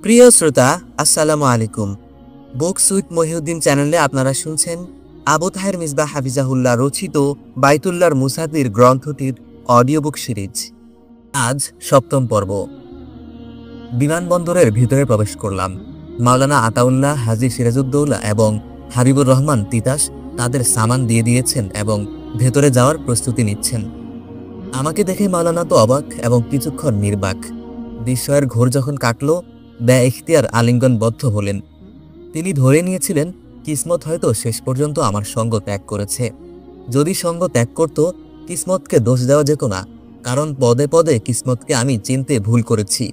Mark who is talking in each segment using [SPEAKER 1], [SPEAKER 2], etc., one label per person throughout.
[SPEAKER 1] প্রিয় শ্রোতা, আসসালামু আলাইকুম। বুক সুইট মহিউদ্দিন চ্যানেলে আপনারা শুনছেন আবু তাহের মিসবাহ হাফিজাহুল্লাহ রচিত বাইতুল্লাহর মুসাদ্দির গ্রন্থটির অডিও বুক সিরিজ। আজ সপ্তম পর্ব। বিমানবন্দরের ভিতরে প্রবেশ করলাম। মাওলানা আতাউল্লাহ, হাজী সিরাজউদ্দৌলা এবং হাবিবুর রহমান তিতাস তাদের সামান দিয়ে দিয়েছেন এবং ভেতরে যাওয়ার প্রস্তুতি নিচ্ছেন। আমাকে দেখে মাওলানা তো অবাক এবং কিছুক্ষণ নির্বাক। বিস্ময়ের ঘোর যখন কাটল, বে-ইখতিয়ার আলিঙ্গনবদ্ধ হলেন। তিনি ধরে নিয়েছিলেন কিসমত হয়তো শেষ পর্যন্ত আমার সঙ্গ ত্যাগ করেছে। যদি সঙ্গ ত্যাগ করত, কিসমতকে দোষ দেওয়া যেত না, কারণ পদে পদে কিসমতকে আমি চিনতে ভুল করেছি।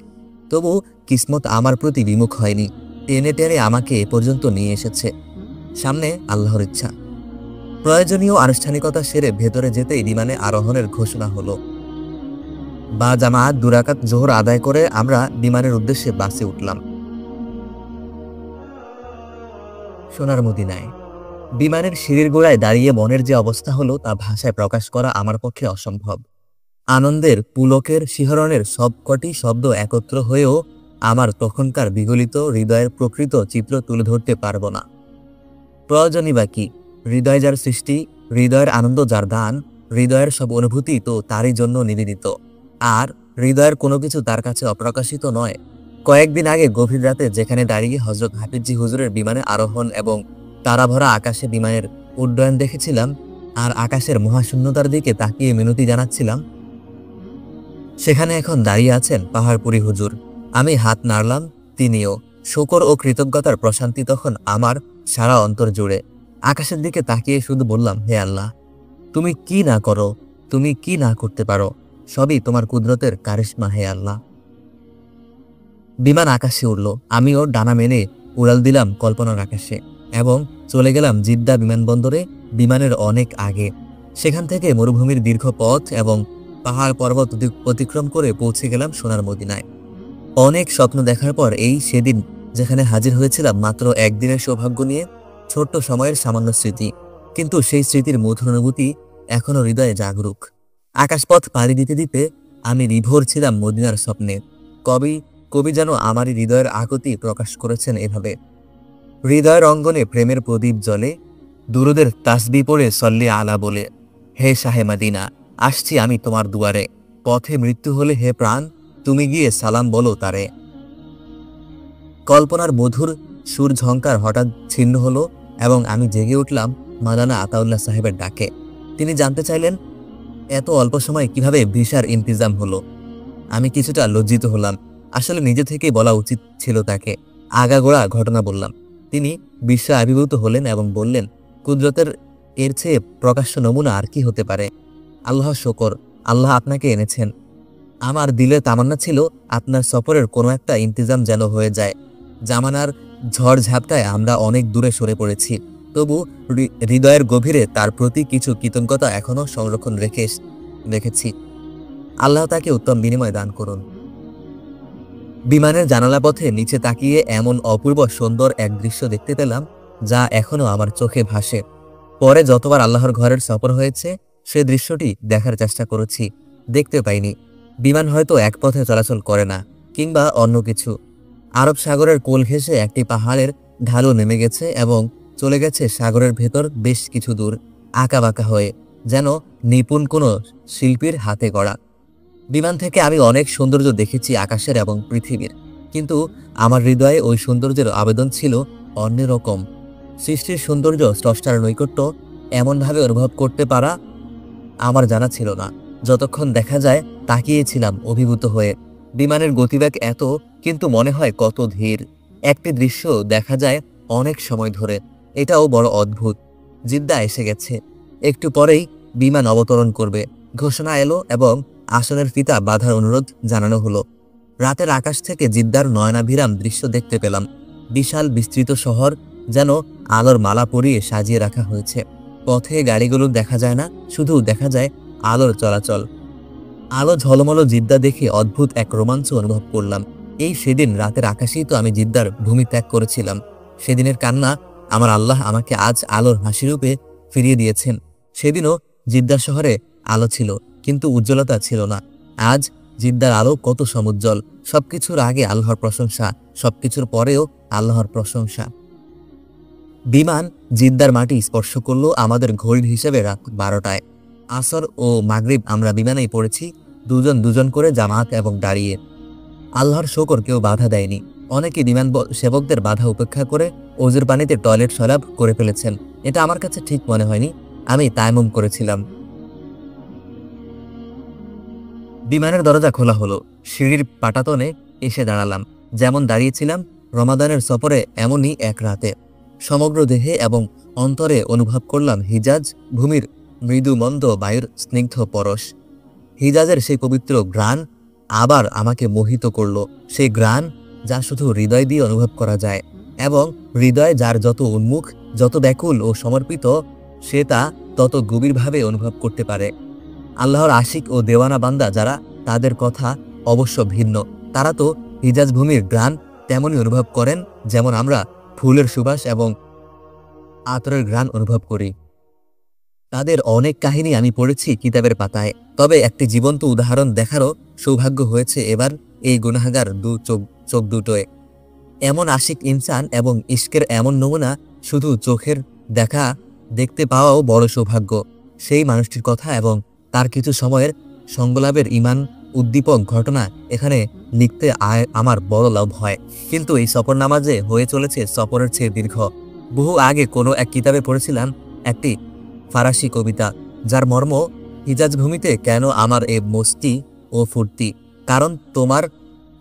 [SPEAKER 1] তবু কিসমত আমার প্রতি বিমুখ হয়নি, টেনে টেনে আমাকে এ পর্যন্ত নিয়ে এসেছে। সামনে আল্লাহর ইচ্ছা। প্রয়োজনীয় আনুষ্ঠানিকতা সেরে ভেতরে যেতেই বিমানে আরোহণের ঘোষণা হলো। বা জামাত 2 রাকাত জোহর আদায় করে আমরা বিমানের উদ্দেশ্যে বাসে উঠলাম। সোনার মদিনায় বিমানের সিঁড়ির গোড়ায় দাঁড়িয়ে মনের যে অবস্থা হলো তা ভাষায় প্রকাশ করা আমার পক্ষে অসম্ভব। আনন্দের, পুলকের, শিহরণের সবকটি শব্দ একত্র হয়েও আমার তখনকার বিগলিত হৃদয়ের প্রকৃত চিত্র তুলে ধরতে পারব না। প্রয়োজনই বা কি? হৃদয় যার সৃষ্টি, হৃদয়ের আনন্দ যার দান, হৃদয়ের সব অনুভূতি তো তারই জন্য নিবেদিত, আর হৃদয়ের কোনো কিছু তার কাছে অপ্রকাশিত নয়। কয়েকদিন আগে গভীর রাতে যেখানে দাঁড়িয়ে হযরত হাফিজি হুজুরের বিমানে আরোহণ এবং তারাভরা আকাশে বিমানের উড্ডয়ন দেখেছিলাম আর আকাশের মহাশূন্যতার দিকে তাকিয়ে মিনতি জানাচ্ছিলাম, সেখানে এখন দাঁড়িয়ে আছেন পাহাড়পুরী হুজুর। আমি হাত নাড়লাম, তিনিও। শকর ও কৃতজ্ঞতার প্রশান্তি তখন আমার সারা অন্তর জুড়ে। আকাশের দিকে তাকিয়ে শুধু বললাম, হে আল্লাহ, তুমি কি না করো, তুমি কি না করতে পারো, সবই তোমার কুদরতের কারিশমা, হে আল্লাহ। বিমান আকাশে উড়ল। আমিও ডানা মেলে উড়াল দিলাম কল্পনার আকাশে এবং চলে গেলাম জিদ্দা বিমানবন্দরে বিমানের অনেক আগে। সেখান থেকে মরুভূমির দীর্ঘ পথ এবং পাহাড় পর্বত অতিক্রম করে পৌঁছে গেলাম সোনার মদিনায়। অনেক স্বপ্ন দেখার পর এই সেদিন যেখানে হাজির হয়েছিলাম মাত্র একদিনের সৌভাগ্য নিয়ে, ছোট্ট সময়ের সামান্য স্মৃতি, কিন্তু সেই স্মৃতির মধুর অনুভূতি এখনো হৃদয়ে জাগরুক। আকাশপথ পাড়ি দিতে দিতে আমি বিভোর ছিলাম মদিনার স্বপ্নে। কবি যেন আমারই হৃদয়ের আকুতি প্রকাশ করেছেন এভাবে: হৃদয়ের অঙ্গনে প্রেমের প্রদীপ জ্বলে, দুরুদের তাসবি পড়ে সল্লি আলা বলে, হে শাহে মদিনা, আসছি আমি তোমার দুয়ারে, পথে মৃত্যু হলে হে প্রাণ, তুমি গিয়ে সালাম বলো তারে। কল্পনার মধুর সুর ঝংকার হঠাৎ ছিন্ন হলো এবং আমি জেগে উঠলাম মাওলানা আতাউল্লাহ সাহেবের ডাকে। তিনি জানতে চাইলেন এত অল্প সময় কিভাবে ভিসার ইন্তজাম হলো। আমি কিছুটা লজ্জিত হলাম। আসলে নিজে থেকেই বলা উচিত ছিল তাকে। আগাগোড়া ঘটনা বললাম। তিনি বিস্ময়ে আবির্ভূত হলেন এবং বললেন, কুদরতের এর চেয়ে প্রকাশ্য নমুনা আর কি হতে পারে? আল্লাহ শকর, আল্লাহ আপনাকে এনেছেন। আমার দিলে তামান্না ছিল আপনার সফরের কোনো একটা ইন্তজাম যেন হয়ে যায়। জামানার ঝড় ঝাপটায় আমরা অনেক দূরে সরে পড়েছি, তবু হৃদয়ের গভীরে তার প্রতি কিছু কৃতজ্ঞতা এখনো সংরক্ষণ রেখেছি। আল্লাহ তাকে উত্তম বিনিময় দান করুন। বিমানের জানালা পথে নিচে তাকিয়ে এমন অপূর্ব সুন্দর এক দৃশ্য দেখতে পেলাম যা এখনো আমার চোখে ভাসে। পরে যতবার আল্লাহর ঘরের সফর হয়েছে সে দৃশ্যটি দেখার চেষ্টা করেছি, দেখতে পাইনি। বিমান হয়তো এক পথে চলাচল করে না, কিংবা অন্য কিছু। আরব সাগরের কোল ঘেঁষে একটি পাহাড়ের ঢালু নেমে গেছে এবং চলে গেছে সাগরের ভেতর বেশ কিছু দূর, আঁকাবাঁকা হয়ে, যেন নিপুণ কোনো শিল্পীর হাতে গড়া। বিমান থেকে আমি অনেক সৌন্দর্য দেখেছি আকাশের এবং পৃথিবীর, কিন্তু আমার হৃদয়ে ওই সৌন্দর্যের আবেদন ছিল অন্যরকম। সৃষ্টির সৌন্দর্য, স্রষ্টার নৈকট্য এমনভাবে অনুভব করতে পারা আমার জানা ছিল না। যতক্ষণ দেখা যায় তাকিয়েছিলাম অভিভূত হয়ে। বিমানের গতিবেগ এত, কিন্তু মনে হয় কত ধীর। একটি দৃশ্য দেখা যায় অনেক সময় ধরে, এটাও বড় অদ্ভুত। জিদ্দা এসে গেছে, একটু পরেই বিমান অবতরণ করবে ঘোষণা এলো এবং আসনের ফিতা বাঁধার অনুরোধ জানানো হলো। রাতের আকাশ থেকে জিদ্দার নয়নাভিরাম দৃশ্য দেখতে পেলাম। বিশাল বিস্তৃত শহর যেন আলোর মালা পরিয়ে সাজিয়ে রাখা হয়েছে। পথে গাড়িগুলো দেখা যায় না, শুধু দেখা যায় আলোর চলাচল। আলো ঝলমলো জিদ্দা দেখে অদ্ভুত এক রোমাঞ্চ অনুভব করলাম। এই সেদিন রাতের আকাশেই তো আমি জিদ্দার ভূমি ত্যাগ করেছিলাম। সেদিনের কান্না আমার আল্লাহ আমাকে আজ আলোর হাসিরূপে ফিরিয়ে দিয়েছেন। সেদিনও জিদ্দা শহরে আলো ছিল, কিন্তু উজ্জ্বলতা ছিল না। আজ জিদ্দার আলো কত সমুজ্জ্বল। সবকিছুর আগে আল্লাহর প্রশংসা, সবকিছুর পরেও আল্লাহর প্রশংসা। বিমান জিদ্দার মাটি স্পর্শ করলো আমাদের ঘড়ির হিসেবে রাত 12টায়। আসর ও মাগরিব আমরা বিমানেই পড়েছি, দুজন দুজন করে জামাত এবং দাঁড়িয়ে। আল্লাহর শকর কেউ বাধা দেয়নি। অনেকে বিমান সেবকদের বাধা উপেক্ষা করে ওজুর পানিতে টয়লেট সরাব করে ফেলেছেন। এটা আমার কাছে ঠিক মনে হয়নি। আমি তায়াম্মুম করেছিলাম। বিমানের দরজা খোলা হলো। সিঁড়ির পাটাতনে এসে দাঁড়ালাম। যেমন দাঁড়িয়েছিলাম রমাদানের সফরে এমনই এক রাতে। সমগ্র দেহে এবং অন্তরে অনুভব করলাম হিজাজ ভূমির মৃদু মন্দ বায়ুর স্নিগ্ধ পরশ। হিজাজের সেই পবিত্র ঘ্রাণ আবার আমাকে মোহিত করল। সেই ঘ্রাণ যা শুধু হৃদয় দিয়ে অনুভব করা যায়, এবং হৃদয় যার যত উন্মুখ, যত ব্যাকুল ও সমর্পিত, সে তা তত গভীরভাবে অনুভব করতে পারে। আল্লাহর আশিক ও দেওয়ানা বান্দা যারা, তাদের কথা অবশ্য ভিন্ন। তারা তো হিজাজ ভূমির ঘ্রাণ তেমনই অনুভব করেন যেমন আমরা ফুলের সুবাস এবং আতরের ঘ্রাণ অনুভব করি। তাদের অনেক কাহিনী আমি পড়েছি কিতাবের পাতায়, তবে একটি জীবন্ত উদাহরণ দেখারও সৌভাগ্য হয়েছে এবার এই গুনাহগার চোখ দুটোয়। এমন আশিক ইনসান এবং ইশকের এমন নমুনা শুধু চোখের দেখতে পাওয়াও বড় সৌভাগ্য। সেই মানুষটির কথা এবং তার কিছু সময়ের সংলাপের ইমান উদ্দীপক ঘটনা এখানে লিখতে আমার বড় লাভ হয়। কিন্তু এই সফরনামা যে হয়ে চলেছে সফরের চেয়ে দীর্ঘ। বহু আগে কোনো এক কিতাবে পড়েছিলাম একটি ফারাসি কবিতা, যার মর্ম, হিজাজ ভূমিতে কেন আমার এ মস্তি ও ফুর্তি, কারণ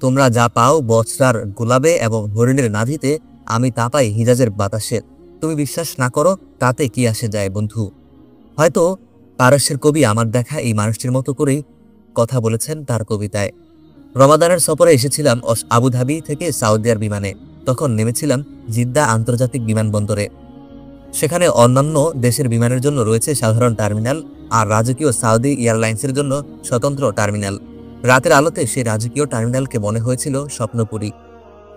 [SPEAKER 1] তোমরা যা পাও বছরার গোলাপে এবং হরিণের নাভিতে, আমি তা পাই হিজাজের বাতাসে। তুমি বিশ্বাস না করো, তাতে কি আসে যায় বন্ধু। হয়তো পারস্যের কবি আমার দেখা এই মানুষটির মতো করেই কথা বলেছেন তার কবিতায়। রমাদানের সফরে এসেছিলাম আবুধাবি থেকে সাউদিয়ার বিমানে। তখন নেমেছিলাম জিদ্দা আন্তর্জাতিক বিমানবন্দরে। সেখানে অন্যান্য দেশের বিমানের জন্য রয়েছে সাধারণ টার্মিনাল, আর রাজকীয় সাউদি এয়ারলাইন্সের জন্য স্বতন্ত্র টার্মিনাল। রাতের আলোতে সেই রাজকীয় টার্মিনালকে মনে হয়েছিল স্বপ্নপুরী।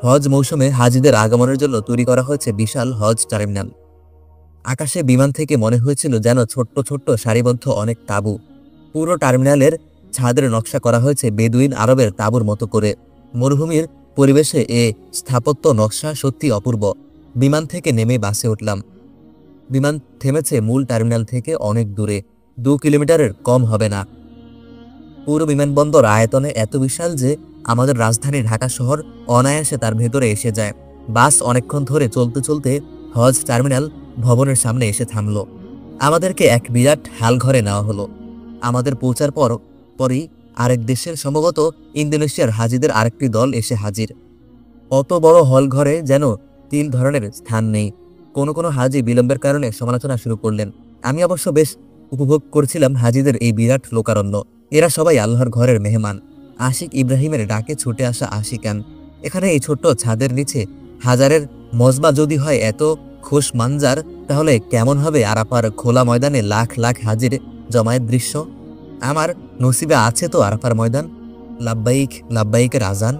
[SPEAKER 1] হজ মৌসুমে হাজিদের আগমনের জন্য তৈরি করা হয়েছে বিশাল হজ টার্মিনাল। আকাশে বিমান থেকে মনে হয়েছিল যেন ছোট্ট ছোট্ট সারিবদ্ধ অনেক তাঁবু। পুরো টার্মিনালের ছাদের নকশা করা হয়েছে বেদুইন আরবের তাঁবুর মতো করে। মরুভূমির পরিবেশে এ স্থাপত্য নকশা সত্যি অপূর্ব। বিমান থেকে নেমে বাসে উঠলাম। বিমান থেমেছে মূল টার্মিনাল থেকে অনেক দূরে, 2 কিলোমিটারের কম হবে না। পুরো বিমানবন্দর আয়তনে এত বিশাল যে আমাদের রাজধানী ঢাকা শহর অনায়াসে তার ভেতরে এসে যায়। বাস অনেকক্ষণ ধরে চলতে চলতে হজ টার্মিনাল ভবনের সামনে এসে থামল। আমাদেরকে এক বিরাট হাল ঘরে নেওয়া হলো। আমাদের পৌঁছার পরই আরেক দেশের, সম্ভবত ইন্দোনেশিয়ার হাজিদের আরেকটি দল এসে হাজির। অত বড় হল ঘরে যেন 3 ধরনের স্থান নেই। কোনো কোনো হাজি বিলম্বের কারণে সমালোচনা শুরু করলেন। আমি অবশ্য বেশ উপভোগ করছিলাম হাজিদের এই বিরাট লোকারণ্য। এরা সবাই আল্লাহর ঘরের মেহমান, আশিক ইব্রাহিমের ডাকে ছুটে আসা আশিকান। এখানে এই ছোট্ট ছাদের নিচে হাজারের মজমা যদি হয় এত খোশ মানজার, তাহলে কেমন হবে আরাফার খোলা ময়দানে লাখ লাখ হাজির জমায়েত দৃশ্য। আমার নসিবে আছে তো আরাফার ময়দান। লাব্বাইক লাব্বাইকের আজান।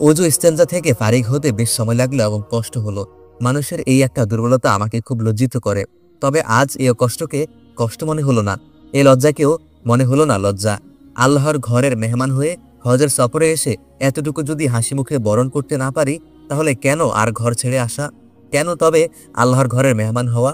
[SPEAKER 1] ওযু ইস্তেঞ্জা থেকে ফারিগ হতে বেশ সময় লাগলো এবং কষ্ট হলো। মানুষের এই একটা দুর্বলতা আমাকে খুব লজ্জিত করে। তবে আজ এই কষ্টকে কষ্ট মনে হলো না, এই লজ্জাকেও মনে হলো না লজ্জা। আল্লাহর ঘরের মেহমান হয়ে হজের সফরে এসে এতটুকু যদি হাসি মুখে বরণ করতে না পারি, তাহলে কেন আর ঘর ছেড়ে আসা? কেন তবে আল্লাহর ঘরের মেহমান হওয়া?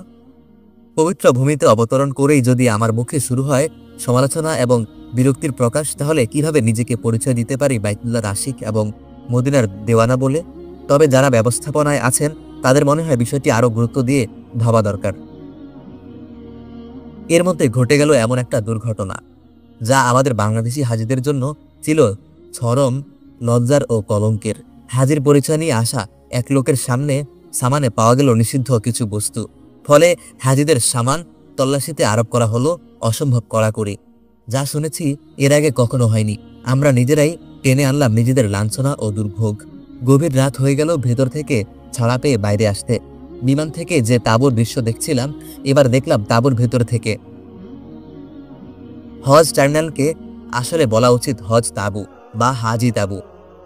[SPEAKER 1] পবিত্র ভূমিতে অবতরণ করেই যদি আমার মুখে শুরু হয় সমালোচনা এবং বিরক্তির প্রকাশ, তাহলে কিভাবে নিজেকে পরিচয় দিতে পারি বাইতুল্লাহর আশিক এবং মদিনার দেওয়ানা বলে? তবে যারা ব্যবস্থাপনায় আছেন তাদের মনে হয় বিষয়টি আরও গুরুত্ব দিয়ে ভাবা দরকার। এর মধ্যে ঘটে গেল এমন একটা দুর্ঘটনা যা আমাদের বাংলাদেশি হাজিদের জন্য ছিল চরম লজ্জার ও কলঙ্কের। হাজির পরিচয় নিয়ে আসা এক লোকের সামানে পাওয়া গেল নিষিদ্ধ কিছু বস্তু। ফলে হাজিদের সামান তল্লাশিতে আরোপ করা হলো অসম্ভব কড়াকড়ি। যা শুনেছি এর আগে কখনো হয়নি। আমরা নিজেরাই টেনে আনলাম নিজেদের লাঞ্ছনা ও দুর্ভোগ। গভীর রাত হয়ে গেল ভেতর থেকে ছাড়া পেয়ে বাইরে আসতে। বিমান থেকে যে তাঁবুর দৃশ্য দেখছিলাম, এবার দেখলাম তাঁবুর ভেতর থেকে। হজ টার্মিনালকে আসলে বলা উচিত হজ তাঁবু বা হাজি তাঁবু।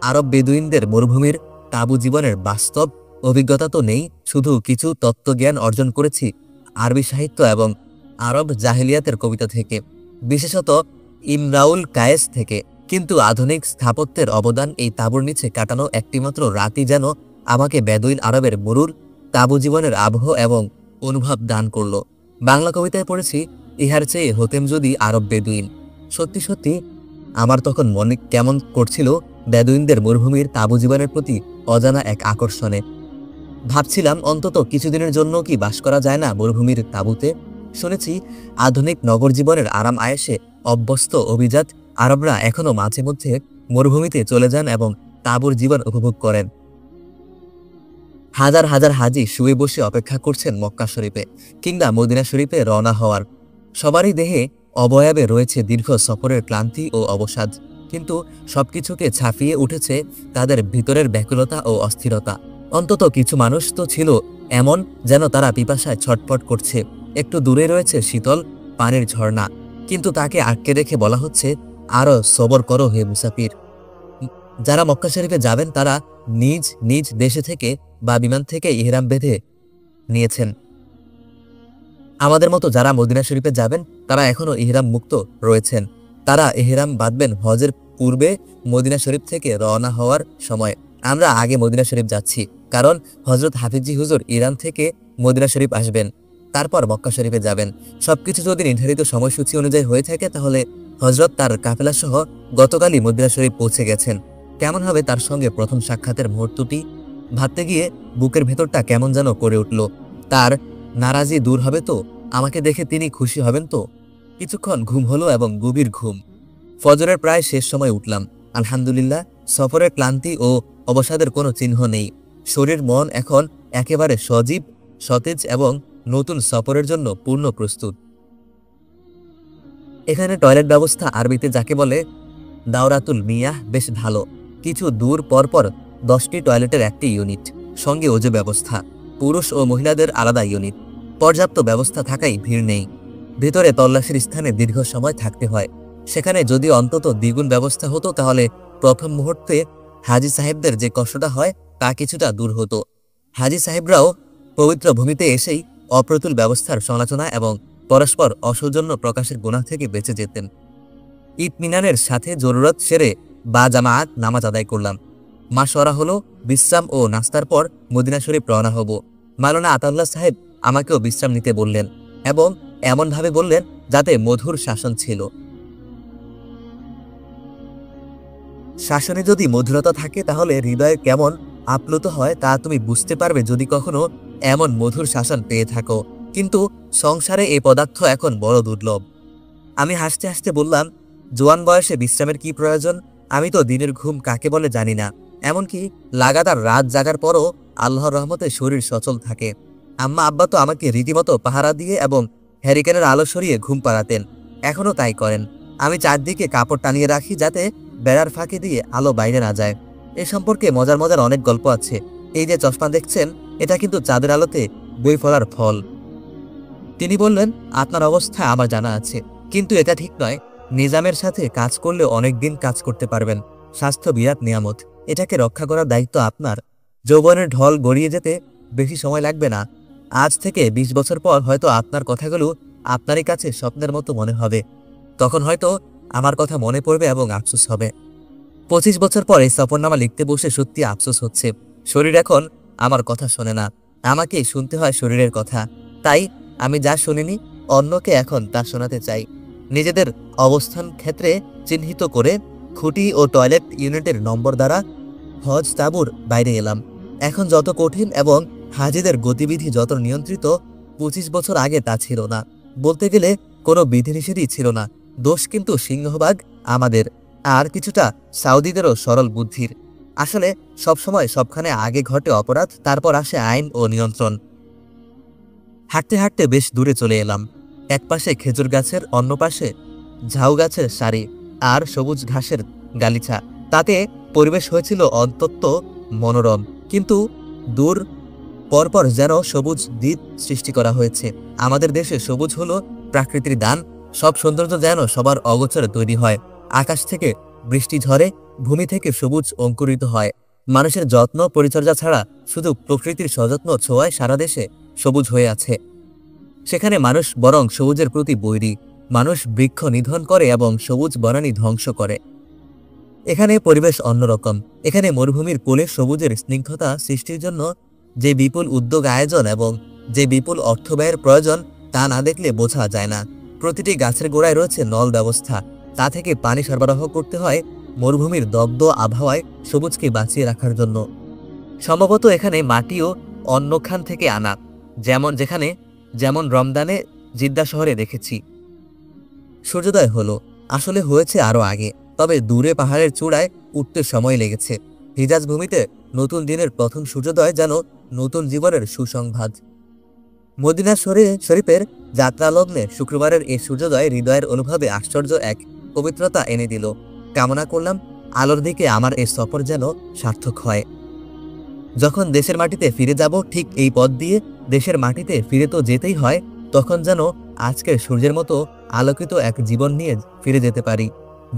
[SPEAKER 1] আরব বেদুইনদের মরুভূমির তাঁবু জীবনের বাস্তব অভিজ্ঞতা তো নেই, শুধু কিছু তত্ত্বজ্ঞান অর্জন করেছি আরবি সাহিত্য এবং আরব জাহেলিয়াতের কবিতা থেকে, বিশেষত ইমরাউল কায়েস থেকে। কিন্তু আধুনিক স্থাপত্যের অবদান এই তাঁবুর নিচে কাটানো একটিমাত্র রাতই যেন আমাকে বেদুইন আরবের মরুর তাঁবু জীবনের আবহ এবং অনুভব দান করল। বাংলা কবিতায় পড়েছি, ইহার চেয়ে হতেম যদি আরব বেদুইন। সত্যি সত্যি আমার তখন মনে কেমন করছিল বেদুইনদের মরুভূমির তাঁবু জীবনের প্রতি অজানা এক আকর্ষণে। ভাবছিলাম, অন্তত কিছুদিনের জন্য কি বাস করা যায় না মরুভূমির তাঁবুতে? শুনেছি আধুনিক নগর জীবনের আরাম আয়েশে অভ্যস্ত অভিজাত আরবরা এখনো মাঝে মধ্যে মরুভূমিতে চলে যান এবং তাঁবুর জীবন উপভোগ করেন। হাজার হাজার হাজি শুয়ে বসে অপেক্ষা করছেন মক্কা শরীফে কিংবা মদিনা শরীফে রওনা হওয়ার। সবারই দেহে অবয়বে রয়েছে দীর্ঘ সফরের ক্লান্তি ও অবসাদ, কিন্তু সবকিছুকে ছাপিয়ে উঠেছে তাদের ভিতরের ব্যাকুলতা ও অস্থিরতা। অন্তত কিছু মানুষ তো ছিল এমন, যেন তারা পিপাসায় ছটফট করছে। একটু দূরে রয়েছে শীতল পানির ঝর্ণা, কিন্তু তাকে আটকে রেখে বলা হচ্ছে, আরো সবর করো হে মুসাফির। যারা মক্কা শরীফে যাবেন তারা নিজ নিজ দেশে থেকে বা বিমান থেকে ইহরাম বেঁধে নিয়েছেন। আমাদের মতো যারা মদিনা শরীফে যাবেন তারা এখনো ইহরাম মুক্ত রয়েছেন। তারা ইহরাম বাঁধবেন হজের পূর্বে মদিনা শরীফ থেকে রওনা হওয়ার সময়। আমরা আগে মদিনা শরীফ যাচ্ছি, কারণ হজরত হাফিজি হুজুর ইরান থেকে মদিনা শরীফ আসবেন, তারপর মক্কা শরীফে যাবেন। সবকিছু যদি নির্ধারিত সময়সূচি অনুযায়ী হয়ে থাকে, তাহলে হজরত তার কাফেলা সহ গতকালই মদিনা শরীফ পৌঁছে গেছেন। কেমন হবে তার সঙ্গে প্রথম সাক্ষাতের মুহূর্তটি? ভাবতে গিয়ে বুকের ভেতরটা কেমন যেন করে উঠল। তার নারাজি দূর হবে তো? আমাকে দেখে তিনি খুশি হবেন তো? কিছুক্ষণ ঘুম হলো এবং গভীর ঘুম। ফজরের প্রায় শেষ সময় উঠলাম। আলহামদুলিল্লাহ, সফরের ক্লান্তি ও অবসাদের কোনো চিহ্ন নেই। শরীর মন এখন একেবারে সজীব, সতেজ এবং নতুন সফরের জন্য পূর্ণ প্রস্তুত। এখানে টয়লেট ব্যবস্থা আরবিতে যাকে বলে দাওরাতুল মিয়াহ বেশ ভালো। কিছু দূর পরপর 10টি টয়লেটের একটি ইউনিট, সঙ্গে ওজু ব্যবস্থা। পুরুষ ও মহিলাদের আলাদা ইউনিট। পর্যাপ্ত ব্যবস্থা থাকায় ভিড় নেই। ভেতরে তল্লাশির স্থানে দীর্ঘ সময় থাকতে হয়। সেখানে যদি অন্তত দ্বিগুণ ব্যবস্থা হতো, তাহলে প্রথম মুহূর্তে হাজি সাহেবদের যে কষ্টটা হয় তা কিছুটা দূর হতো। হাজি সাহেবরাও পবিত্র ভূমিতে এসেই অপ্রতুল ব্যবস্থার সমালোচনা এবং পরস্পর অসৌজন্য প্রকাশের গুনাহ থেকে বেঁচে যেতেন। ইতমিনানের সাথে জরুরত সেরে বা জামাআত নামাজ আদায় করলাম। মাশওয়ারা হলো বিশ্রাম ও নাস্তার পর মদিনা শরীফ রওনা হব। মাওলানা আতাউল্লাহ সাহেব আমাকেও বিশ্রাম নিতে বললেন এবং এমনভাবে বললেন যাতে মধুর শাসন ছিল। শাসনে যদি মধুরতা থাকে, তাহলে হৃদয়ে কেমন আপ্লুত হয় তা তুমি বুঝতে পারবে যদি কখনো এমন মধুর শাসন পেয়ে থাকো। কিন্তু সংসারে এ পদার্থ এখন বড় দুর্লভ। আমি হাসতে হাসতে বললাম, জোয়ান বয়সে বিশ্রামের কি প্রয়োজন? আমি তো দিনের ঘুম কাকে বলে জানি না। এমনকি লাগাতার রাত জাগার পরও আল্লাহর রহমতে শরীর সচল থাকে। আম্মা আব্বা তো আমাকে রীতিমতো পাহারা দিয়ে এবং হ্যারিকেনের আলো সরিয়ে ঘুম পাড়াতেন, এখনও তাই করেন। আমি চারদিকে কাপড় টানিয়ে রাখি যাতে বেড়ার ফাঁকি দিয়ে আলো বাইরে না যায়। এ সম্পর্কে মজার মজার অনেক গল্প আছে। এই যে চশমা দেখছেন, এটা কিন্তু চাঁদের আলোতে বই ফলার ফল। তিনি বললেন, আপনার অবস্থা আমার জানা আছে, কিন্তু এটা ঠিক নয়। নিজামের সাথে কাজ করলে অনেক দিন কাজ করতে পারবেন। স্বাস্থ্য বিরাট নিয়ামত, এটাকে রক্ষা করার দায়িত্ব আপনার। যৌবনের ঢল গড়িয়ে যেতে বেশি সময় লাগবে না। আজ থেকে 20 বছর পর হয়তো আপনার কথাগুলো আপনারই কাছে স্বপ্নের মতো মনে হবে। তখন হয়তো আমার কথা মনে পড়বে এবং আফসোস হবে। 25 বছর পরে সফরনামা লিখতে বসে সত্যি আফসোস হচ্ছে। শরীর এখন আমার কথা শোনে না, আমাকেই শুনতে হয় শরীরের কথা। তাই আমি যা শুনিনি, অন্যকে এখন তা শোনাতে চাই। নিজেদের অবস্থান ক্ষেত্রে চিহ্নিত করে খুঁটি ও টয়লেট ইউনিটের নম্বর দ্বারা হজ তাঁবুর বাইরে এলাম। এখন যত কঠিন এবং হাজিদের গতিবিধি যত নিয়ন্ত্রিত, 25 বছর আগে তা ছিল না। বলতে গেলে কোনো বিধিনিষেধই ছিল না। দোষ কিন্তু সিংহভাগ আমাদের, আর কিছুটা সাউদিদেরও সরল বুদ্ধির। আসলে সবসময় সবখানে আগে ঘটে অপরাধ, তারপর আসে আইন ও নিয়ন্ত্রণ। হাঁটতে হাঁটতে বেশ দূরে চলে এলাম। এক পাশে খেজুর গাছের, অন্য পাশে ঝাউ গাছের সারি আর সবুজ ঘাসের গালিচা। তাতে পরিবেশ হয়েছিল অত্যন্ত মনোরম, কিন্তু দূর পরপর যেন সবুজ দ্বীপ সৃষ্টি করা হয়েছে। আমাদের দেশে সবুজ হলো প্রাকৃতির দান। সব সৌন্দর্য যেন সবার অগোচরে তৈরি হয়। আকাশ থেকে বৃষ্টি ঝরে, ভূমি থেকে সবুজ অঙ্কুরিত হয়। মানুষের যত্ন পরিচর্যা ছাড়া শুধু প্রকৃতির সযত্ন ছোঁয়ায় সারা দেশে সবুজ হয়ে আছে। সেখানে মানুষ বরং সবুজের প্রতি বৈরী। মানুষ বৃক্ষ নিধন করে এবং সবুজ বনানী ধ্বংস করে। এখানে পরিবেশ অন্যরকম। এখানে মরুভূমির কোলে সবুজের স্নিগ্ধতা সৃষ্টির জন্য যে বিপুল উদ্যোগ আয়োজন এবং যে বিপুল অর্থ ব্যয়ের প্রয়োজন তা না দেখলে বোঝা যায় না। প্রতিটি গাছের গোড়ায় রয়েছে নল ব্যবস্থা, তা থেকে পানি সরবরাহ করতে হয় মরুভূমির দগ্ধ আবহাওয়ায় সবুজকে বাঁচিয়ে রাখার জন্য। সম্ভবত এখানে মাটিও অন্যখান থেকে আনা, যেমন রমদানে জিদ্দা শহরে দেখেছি। সূর্যোদয় হলো, আসলে হয়েছে আরো আগে, তবে দূরে পাহাড়ের চূড়ায় উঠতে সময় লেগেছে। হিজাজ ভূমিতে নতুন দিনের প্রথম সূর্যোদয় যেন নতুন জীবনের সুসংবাদ। মদিনা শরীফের যাত্রালগ্নে শুক্রবারের এই সূর্যোদয় হৃদয়ের অনুভবে আশ্চর্য এক পবিত্রতা এনে দিল। কামনা করলাম আলোর দিকে আমার এই সফর যেন সার্থক হয়। যখন দেশের মাটিতে ফিরে যাব, ঠিক এই পথ দিয়ে দেশের মাটিতে ফিরে তো যেতেই হয়, তখন যেন আজকের সূর্যের মতো আলোকিত এক জীবন নিয়ে ফিরে যেতে পারি।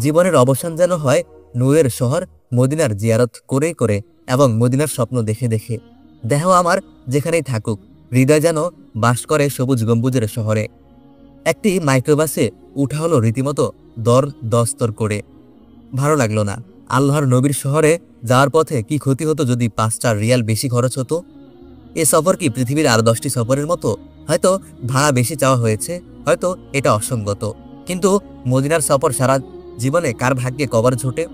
[SPEAKER 1] জীবনের অবসান যেন হয় নূরের শহর মদিনার জিয়ারত করে করে এবং মদিনার স্বপ্ন দেখে দেখে। দেহ আমার যেখানেই থাকুক, হৃদয় যেন বাস করে সবুজ গম্বুজের শহরে। একটি মাইক্রোবাসে উঠা হলো রীতিমতো দর দস্তর করে। ভালো লাগলো না। আল্লাহর নবীর শহরে যাওয়ার পথে কি ক্ষতি হতো যদি 5টা রিয়াল বেশি খরচ হতো? এ সফর কি পৃথিবীর আর 10টি সফরের মতো? হয়তো ভাড়া বেশি চাওয়া হয়েছে, হয়তো এটা অসঙ্গত, কিন্তু মদিনার সফর সারা জীবনে কার ভাগ্যে কবার ঝোটে?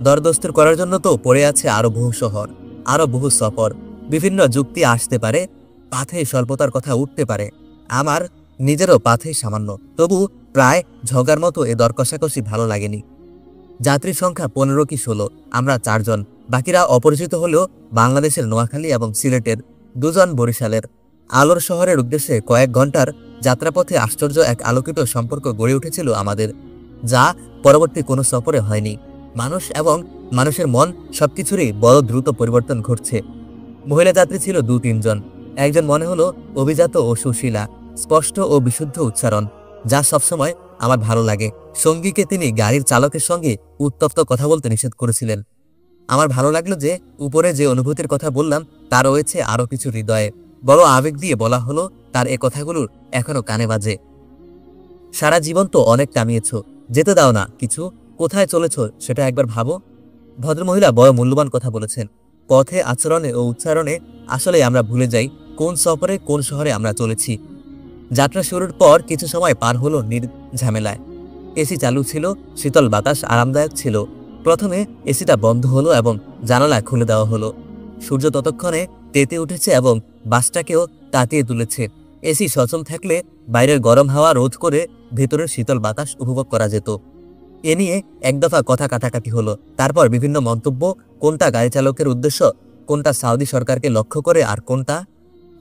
[SPEAKER 1] দরদস্তুর করার জন্য তো পড়ে আছে আরো বহু শহর, আরো বহু সফর। বিভিন্ন যুক্তি আসতে পারে, পাথে স্বল্পতার কথা উঠতে পারে। আমার নিজেরও পাথে সামান্য, তবু প্রায় ঝগার মতো এ দর কষাকষি ভালো লাগেনি। যাত্রীর সংখ্যা 15 কি 16, আমরা 4 জন, বাকিরা অপরিচিত হলেও বাংলাদেশের নোয়াখালী এবং সিলেটের 2 জন বরিশালের। আলোর শহরের উদ্দেশ্যে কয়েক ঘন্টার যাত্রাপথে আশ্চর্য এক আলোকিত সম্পর্ক গড়ে উঠেছিল আমাদের, যা পরবর্তী কোনো সফরে হয়নি। মানুষ এবং মানুষের মন সবকিছুরই বড় দ্রুত পরিবর্তন ঘটছে। মহিলা যাত্রী ছিল 2-3 জন। একজন মনে হলো অভিজাত ও সুশীলা, স্পষ্ট ও বিশুদ্ধ উচ্চারণ, যা সবসময় আমার ভালো লাগে। সঙ্গীকে তিনি গাড়ির চালকের সঙ্গে উত্তপ্ত কথা বলতে নিষেধ করেছিলেন। আমার ভালো লাগলো যে উপরে যে অনুভূতির কথা বললাম তা রয়েছে আরো কিছু হৃদয়ে। বড় আবেগ দিয়ে বলা হলো তার এ কথাগুলোর এখনো কানে বাজে। সারা জীবন তো অনেক কামিয়েছ, যেতে দাও না কিছু, কোথায় চলেছ সেটা একবার ভাবো। ভদ্রমহিলা বড় মূল্যবান কথা বলেছেন। পথে আচরণে ও উচ্চারণে আসলে আমরা ভুলে যাই কোন সফরে কোন শহরে আমরা চলেছি। যাত্রা শুরুর পর কিছু সময় পার হলো নির্ঝামেলায়। এসি চালু ছিল, শীতল বাতাস আরামদায়ক ছিল। প্রথমে এসিটা বন্ধ হলো এবং জানালা খুলে দেওয়া হলো। সূর্য ততক্ষণে তেতে উঠেছে এবং বাসটাকেও তাতিয়ে তুলেছে। এসি সচল থাকলে বাইরের গরম হাওয়া রোধ করে ভেতরের শীতল বাতাস উপভোগ করা যেত। এ নিয়ে এক দফা কথা কাটাকাটি হলো। তারপর বিভিন্ন মন্তব্য, কোনটা গাড়ি চালকের উদ্দেশ্য, কোনটা সৌদি সরকারকে লক্ষ্য করে আর কোনটা।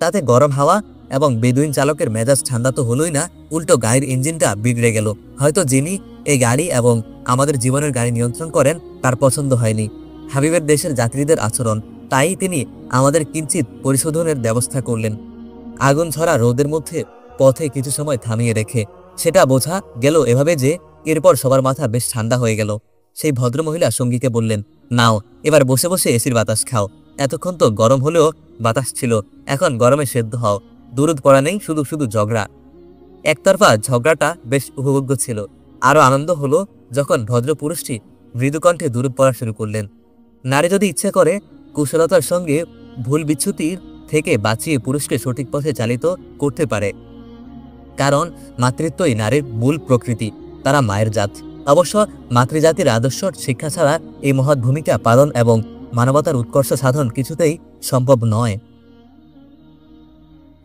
[SPEAKER 1] তাতে গরম হাওয়া এবং বেদুইন চালকের মেজাজ ঠান্ডা তো হলোই না, উল্টো গাড়ির ইঞ্জিনটা বিগড়ে গেল। হয়তো যিনি এই গাড়ি এবং আমাদের জীবনের গাড়ি নিয়ন্ত্রণ করেন তার পছন্দ হয়নি হাবিবের দেশের যাত্রীদের আচরণ, তাই তিনি আমাদের কিঞ্চিত পরিশোধনের ব্যবস্থা করলেন। আগুন ছড়া রোদের মধ্যে পথে কিছু সময় থামিয়ে রেখে। সেটা বোঝা গেল এভাবে যে এরপর সবার মাথা বেশ ঠান্ডা হয়ে গেল। সেই ভদ্রমহিলা সঙ্গীকে বললেন, নাও এবার বসে বসে এসির বাতাস খাও। এতক্ষণ তো গরম হলেও বাতাস ছিল, এখন গরমে সেদ্ধ হও। দুরুদ পড়া নেই, শুধু শুধু ঝগড়া। একতরফা ঝগড়াটা বেশ উপভোগ্য ছিল। আরো আনন্দ হলো যখন ভদ্র পুরুষটি মৃদুকণ্ঠে দুরুদ পড়া শুরু করলেন। নারী যদি ইচ্ছে করে কুশলতার সঙ্গে ভুল বিচ্যুতির থেকে বাঁচিয়ে পুরুষকে সঠিক পথে চালিত করতে পারে, কারণ মাতৃত্বই নারীর মূল প্রকৃতি, তারা মায়ের জাত। অবশ্য মাতৃজাতির আদর্শ শিক্ষা ছাড়া এই মহৎ ভূমিকা পালন এবং মানবতার উৎকর্ষ সাধন কিছুতেই সম্ভব নয়।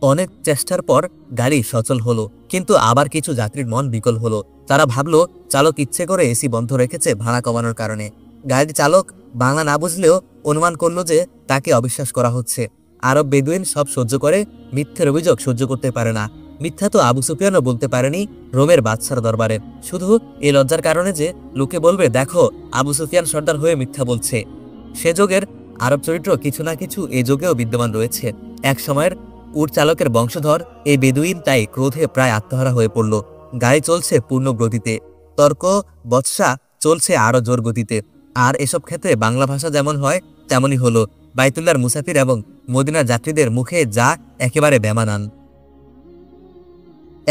[SPEAKER 1] অনেক চেষ্টার পর গাড়ি সচল হলো, কিন্তু আবার কিছু যাত্রীর মন বিকল হলো। তারা ভাবলো চালক ইচ্ছে করে এসি বন্ধ রেখেছে ভাড়া কমানোর কারণে। গাড়ির চালক বাংলা না বুঝলেও অনুমান করলো যে তাকে অবিশ্বাস করা হচ্ছে। আরব বেদুইন সব সহ্য করে, মিথ্যের অভিযোগ সহ্য করতে পারে না। মিথ্যা তো আবু সুফিয়ানও বলতে পারেনি রোমের বাদশার দরবারে, শুধু এই লজ্জার কারণে যে লোকে বলবে দেখো আবু সুফিয়ান সর্দার হয়ে মিথ্যা বলছে। সে যুগের আরব চরিত্র কিছু না কিছু এ যুগেও বিদ্যমান রয়েছে। এক সময়ের উট চালকের বংশধর এই বেদুইন তাই ক্রোধে প্রায় আত্মহারা হয়ে পড়ল। গাড়ি চলছে পূর্ণ গতিতে, তর্ক বৎসা চলছে আরো জোর গতিতে। আর এসব ক্ষেত্রে বাংলা ভাষা যেমন হয় তেমনই হলো। বাইতুল্লাহর মুসাফির এবং মদিনার যাত্রীদের মুখে যা একেবারে বেমানান।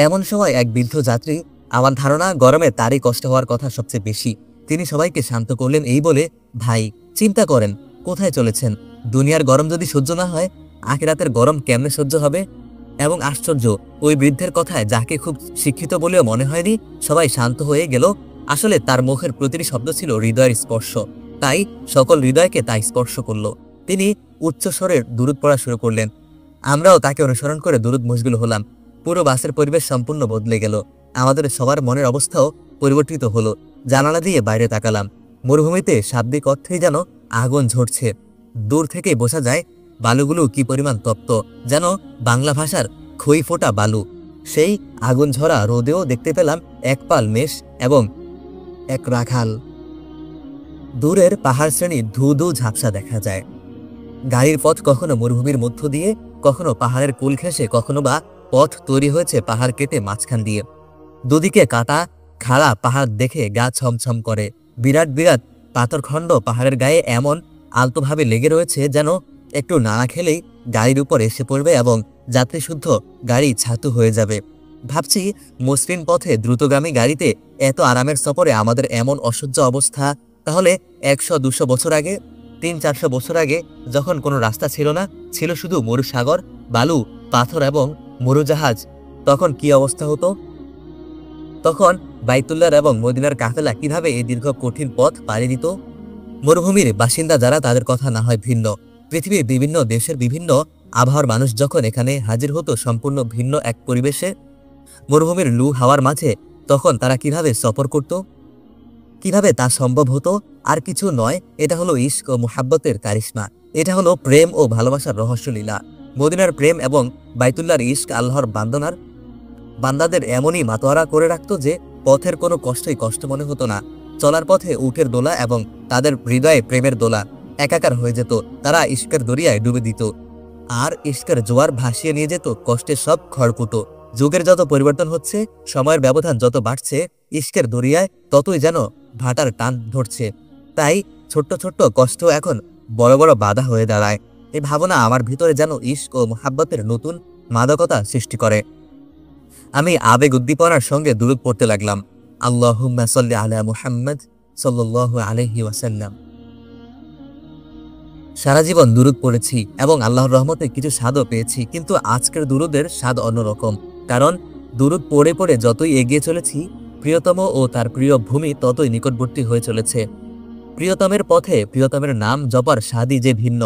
[SPEAKER 1] এমন সময় এক বৃদ্ধ যাত্রী, আমার ধারণা গরমে তারই কষ্ট হওয়ার কথা সবচেয়ে বেশি, তিনি সবাইকে শান্ত করলেন এই বলে, ভাই চিন্তা করেন কোথায় চলেছেন? দুনিয়ার গরম যদি সহ্য না হয়, আখিরাতের গরম কেমনে সহ্য হবে? এবং আশ্চর্য, ওই বৃদ্ধের কথায় যাকে খুব শিক্ষিত বলেও মনে হয়নি, সবাই শান্ত হয়ে গেল। আসলে তার মুখের প্রতিটি শব্দ ছিল হৃদয়ের স্পর্শ, তাই সকল হৃদয়কে তা স্পর্শ করল। তিনি উচ্চস্বরের দুরূদ পড়া শুরু করলেন। আমরাও তাকে অনুসরণ করে দুরূদ মশগুল হলাম। পুরো বাসের পরিবেশ সম্পূর্ণ বদলে গেল। আমাদের সবার মনের অবস্থাও পরিবর্তিত হলো। জানালা দিয়ে বাইরে তাকালাম। মরুভূমিতে শাব্দিক অর্থেই যেন আগুন ঝরছে। দূর থেকেই বোঝা যায় বালুগুলো কি পরিমাণ তপ্ত, যেন বাংলা ভাষার খই ফোটা বালু। সেই আগুন ঝরা রোদেও দেখতে পেলাম এক পাল মেষ এবং এক রাখাল। দূরের পাহাড় শ্রেণী ধু ধু ঝাপসা দেখা যায়। গাড়ির পথ কখনো মরুভূমির মধ্য দিয়ে, কখনো পাহাড়ের কুল ঘেঁষে, কখনো বা পথ তৈরি হয়েছে পাহাড় কেটে মাঝখান দিয়ে। দুদিকে কাটা খাড়া পাহাড় দেখে গা ছমছম করে। বিরাট বিরাট পাথরখণ্ড পাহাড়ের গায়ে এমন আলতোভাবে লেগে রয়েছে যেন একটু নাড়া খেলেই গাড়ির উপর এসে পড়বে এবং যাত্রীশুদ্ধ গাড়ি ছাতু হয়ে যাবে। ভাবছি, মসৃণ পথে দ্রুতগামী গাড়িতে এত আরামের সফরে আমাদের এমন অসহ্য অবস্থা, তাহলে 100-200 বছর আগে, 300-400 বছর আগে যখন কোনো রাস্তা ছিল না, ছিল শুধু মরুসাগর, বালু, পাথর এবং মরুজাহাজ, তখন কি অবস্থা হতো? তখন বাইতুল্লাহর এবং মদিনার কাফেলা কিভাবে এই দীর্ঘ কঠিন পথ পাড়ি দিত? মরুভূমির বাসিন্দা যারা, তাদের কথা না হয় ভিন্ন। পৃথিবীর বিভিন্ন দেশের বিভিন্ন আবহাওয়ার মানুষ যখন এখানে হাজির হতো সম্পূর্ণ ভিন্ন এক পরিবেশে, মরুভূমির লু হাওয়ার মাঝে, তখন তারা কিভাবে সফর করত? কিভাবে তা সম্ভব হতো? আর কিছু নয়, এটা হলো ইশক ও মুহাব্বতের কারিশমা। এটা হলো প্রেম ও ভালোবাসার রহস্যলীলা। মদিনার প্রেম এবং বাইতুল্লাহর ইশক আল্লাহর বান্দাদের এমনই মাতোয়ারা করে রাখত যে পথের কোনো কষ্টই কষ্ট মনে হতো না। চলার পথে উটের দোলা এবং তাদের হৃদয়ে প্রেমের দোলা একাকার হয়ে যেত। তারা ইশকের দরিয়ায় ডুবে দিত, আর ইশকের জোয়ার ভাসিয়ে নিয়ে যেত কষ্টের সব খড়কুটো। যুগের যত পরিবর্তন হচ্ছে, সময়ের ব্যবধান যত বাড়ছে, ইশকের দরিয়ায় ততই যেন ভাটার টান ধরছে। তাই ছোট্ট ছোট্ট কষ্ট এখন বড় বড় বাধা হয়ে দাঁড়ায়। এই ভাবনা আমার ভিতরে যেন ইশক ও মুহাব্বতের নতুন মাদকতা সৃষ্টি করে। আমি আবেগ উদ্দীপনার সঙ্গে দুরূদ পড়তে লাগলাম। আল্লাহুম্মা সাল্লি আলা মুহাম্মদ সাল্লাল্লাহু আলাইহি ওয়াসাল্লাম। সারা জীবন দুরূদ পড়েছি এবং আল্লাহর রহমতে কিছু স্বাদও পেয়েছি, কিন্তু আজকের দুরূদের স্বাদ অন্যরকম। কারণ দুরূদ পড়ে পড়ে যতই এগিয়ে চলেছি, প্রিয়তম ও তার প্রিয় ভূমি ততই নিকটবর্তী হয়ে চলেছে। প্রিয়তমের পথে প্রিয়তমের নাম জপার স্বাদই যে ভিন্ন।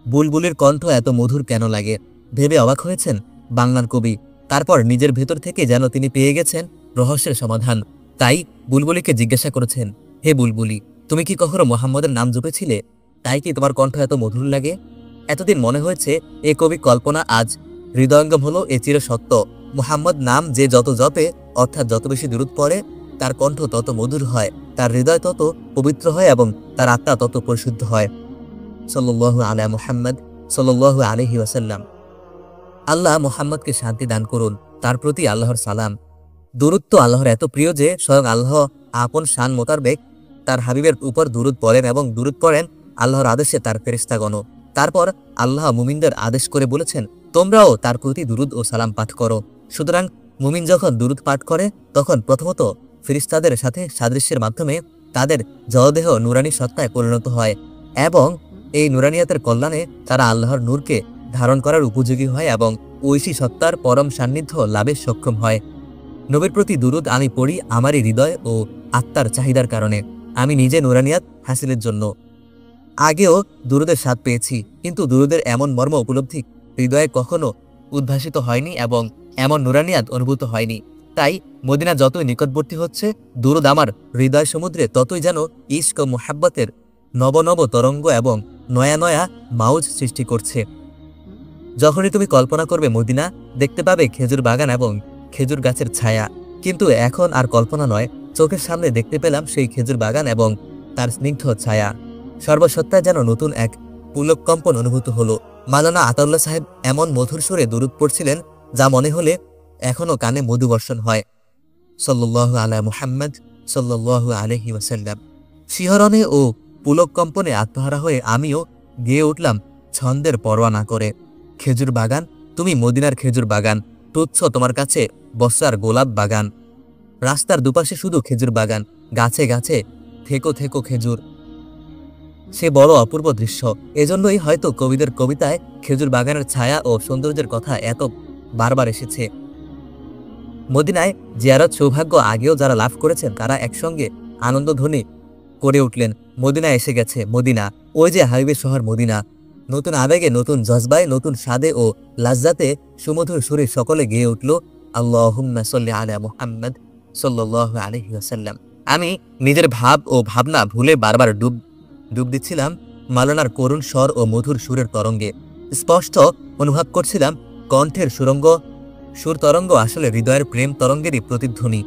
[SPEAKER 1] বুলবুলির কণ্ঠ এত মধুর কেন লাগে, ভেবে অবাক হয়েছেন বাংলার কবি। তারপর নিজের ভেতর থেকে যেন তিনি পেয়ে গেছেন রহস্যের সমাধান। তাই বুলবুলিকে জিজ্ঞাসা করেছেন, হে বুলবুলি, তুমি কি কখনো মুহাম্মদের নাম জপেছিলে? তাই কি তোমার কণ্ঠ এত মধুর লাগে? এতদিন মনে হয়েছে এ কবি কল্পনা, আজ হৃদয়ঙ্গম হলো এ চির সত্য। মুহাম্মদ নাম যে যত জপে, অর্থাৎ যত বেশি দুরূদ পড়ে, তার কণ্ঠ তত মধুর হয়, তার হৃদয় তত পবিত্র হয় এবং তার আত্মা তত পরিশুদ্ধ হয়। সাল্লাল্লাহু আলা মুহাম্মদ সাল্লাল্লাহু আলাইহি ওয়াসাল্লাম। আল্লাহ মুহাম্মদকে শান্তি দান করুন, তার প্রতি আল্লাহর সালাম। দুরূদ তো আল্লাহর এত প্রিয় যে স্বয়ং আল্লাহ আপন শান মোতাবেক তার হাবিবের উপর দুরূদ পড়েন এবং দুরূদ পড়েন আল্লাহর আদেশে তার ফেরেশতাগণ। তারপর আল্লাহ মুমিনদের আদেশ করে বলেছেন, তোমরাও তার প্রতি দুরূদ ও সালাম পাঠ করো। সুতরাং মুমিন যখন দুরূদ পাঠ করে, তখন প্রথমত ফেরেশতাদের সাথে সাদৃশ্যের মাধ্যমে তাদের জড়দেহ নুরানি সত্তায় পরিণত হয় এবং এই নুরানিয়াতের কল্যাণে তারা আল্লাহর নূরকে ধারণ করার উপযোগী হয় এবং ঐশী সত্তার পরম সান্নিধ্য লাভে সক্ষম হয়। নবীর প্রতি দুরূদ আমি পড়ি আমারই হৃদয় ও আত্মার চাহিদার কারণে। আমি নিজে নুরানিয়াত হাসিলের জন্য আগেও দুরূদের স্বাদ পেয়েছি, কিন্তু দুরূদের এমন মর্ম উপলব্ধি হৃদয়ে কখনো উদ্ভাসিত হয়নি এবং এমন নুরানিয়াত অনুভূত হয়নি। তাই মদিনা যতই নিকটবর্তী হচ্ছে, দুরূদ আমার হৃদয় সমুদ্রে ততই যেন ইশক ও মুহাব্বতের নব নব তরঙ্গ এবং নয়া নয়া মাউজ সৃষ্টি করছে। যখনই তুমি কল্পনা করবে মদিনা, দেখতে পাবে খেজুর বাগান এবং খেজুর গাছের ছায়া। কিন্তু এখন আর কল্পনা নয়, চোখের সামনে দেখতে পেলাম সেই খেজুর বাগান এবং তার স্নিগ্ধ ছায়া। সর্বসত্তায় যেন নতুন এক পুলক কম্পন অনুভূত হলো। মাওলানা আতাউল্লাহ সাহেব এমন মধুর সুরে দুরূদ পড়ছিলেন, যা মনে হলে এখনো কানে মধু বর্ষণ হয়। সাল্লাল্লাহু আলা মুহাম্মদ সাল্লাল্লাহু আলাইহি ওয়াসাল্লাম। শিহরণে ও পুলক কম্পনে আত্মহারা হয়ে আমিও গেয়ে উঠলাম ছন্দের পরোয়া না করে। খেজুর বাগান, তুমি মদিনার খেজুর বাগান, তুচ্ছ তোমার কাছে বস্রার গোলাপ বাগান। রাস্তার দুপাশে শুধু খেজুর বাগান, গাছে গাছে থেকো থেকো খেজুর। সে বড় অপূর্ব দৃশ্য। এজন্যই হয়তো কবিদের কবিতায় খেজুর বাগানের ছায়া ও সৌন্দর্যের কথা এত বারবার এসেছে। মদিনায় জিয়ারত সৌভাগ্য আগেও যারা লাভ করেছেন তারা একসঙ্গে আনন্দধ্বনি করে উঠলেন, মদিনা এসে গেছে, মদিনা, ওই যে হাবিবের শহর মদিনা। নতুন আবেগে, নতুন জজবায়, নতুন স্বাদে ও লাজ্জাতে সুমধুর সুরে সকলে গেয়ে উঠল আল্লাহুম্মা সাল্লি আলা মুহাম্মদ সাল্লাল্লাহু আলাইহি ওয়াসাল্লাম। আমি নিজের ভাব ও ভাবনা ভুলে বারবার ডুব দিচ্ছিলাম মাওলানার করুণ স্বর ও মধুর সুরের তরঙ্গে। স্পষ্ট অনুভব করছিলাম কণ্ঠের সুর তরঙ্গ আসলে হৃদয়ের প্রেম তরঙ্গেরই প্রতিধ্বনি।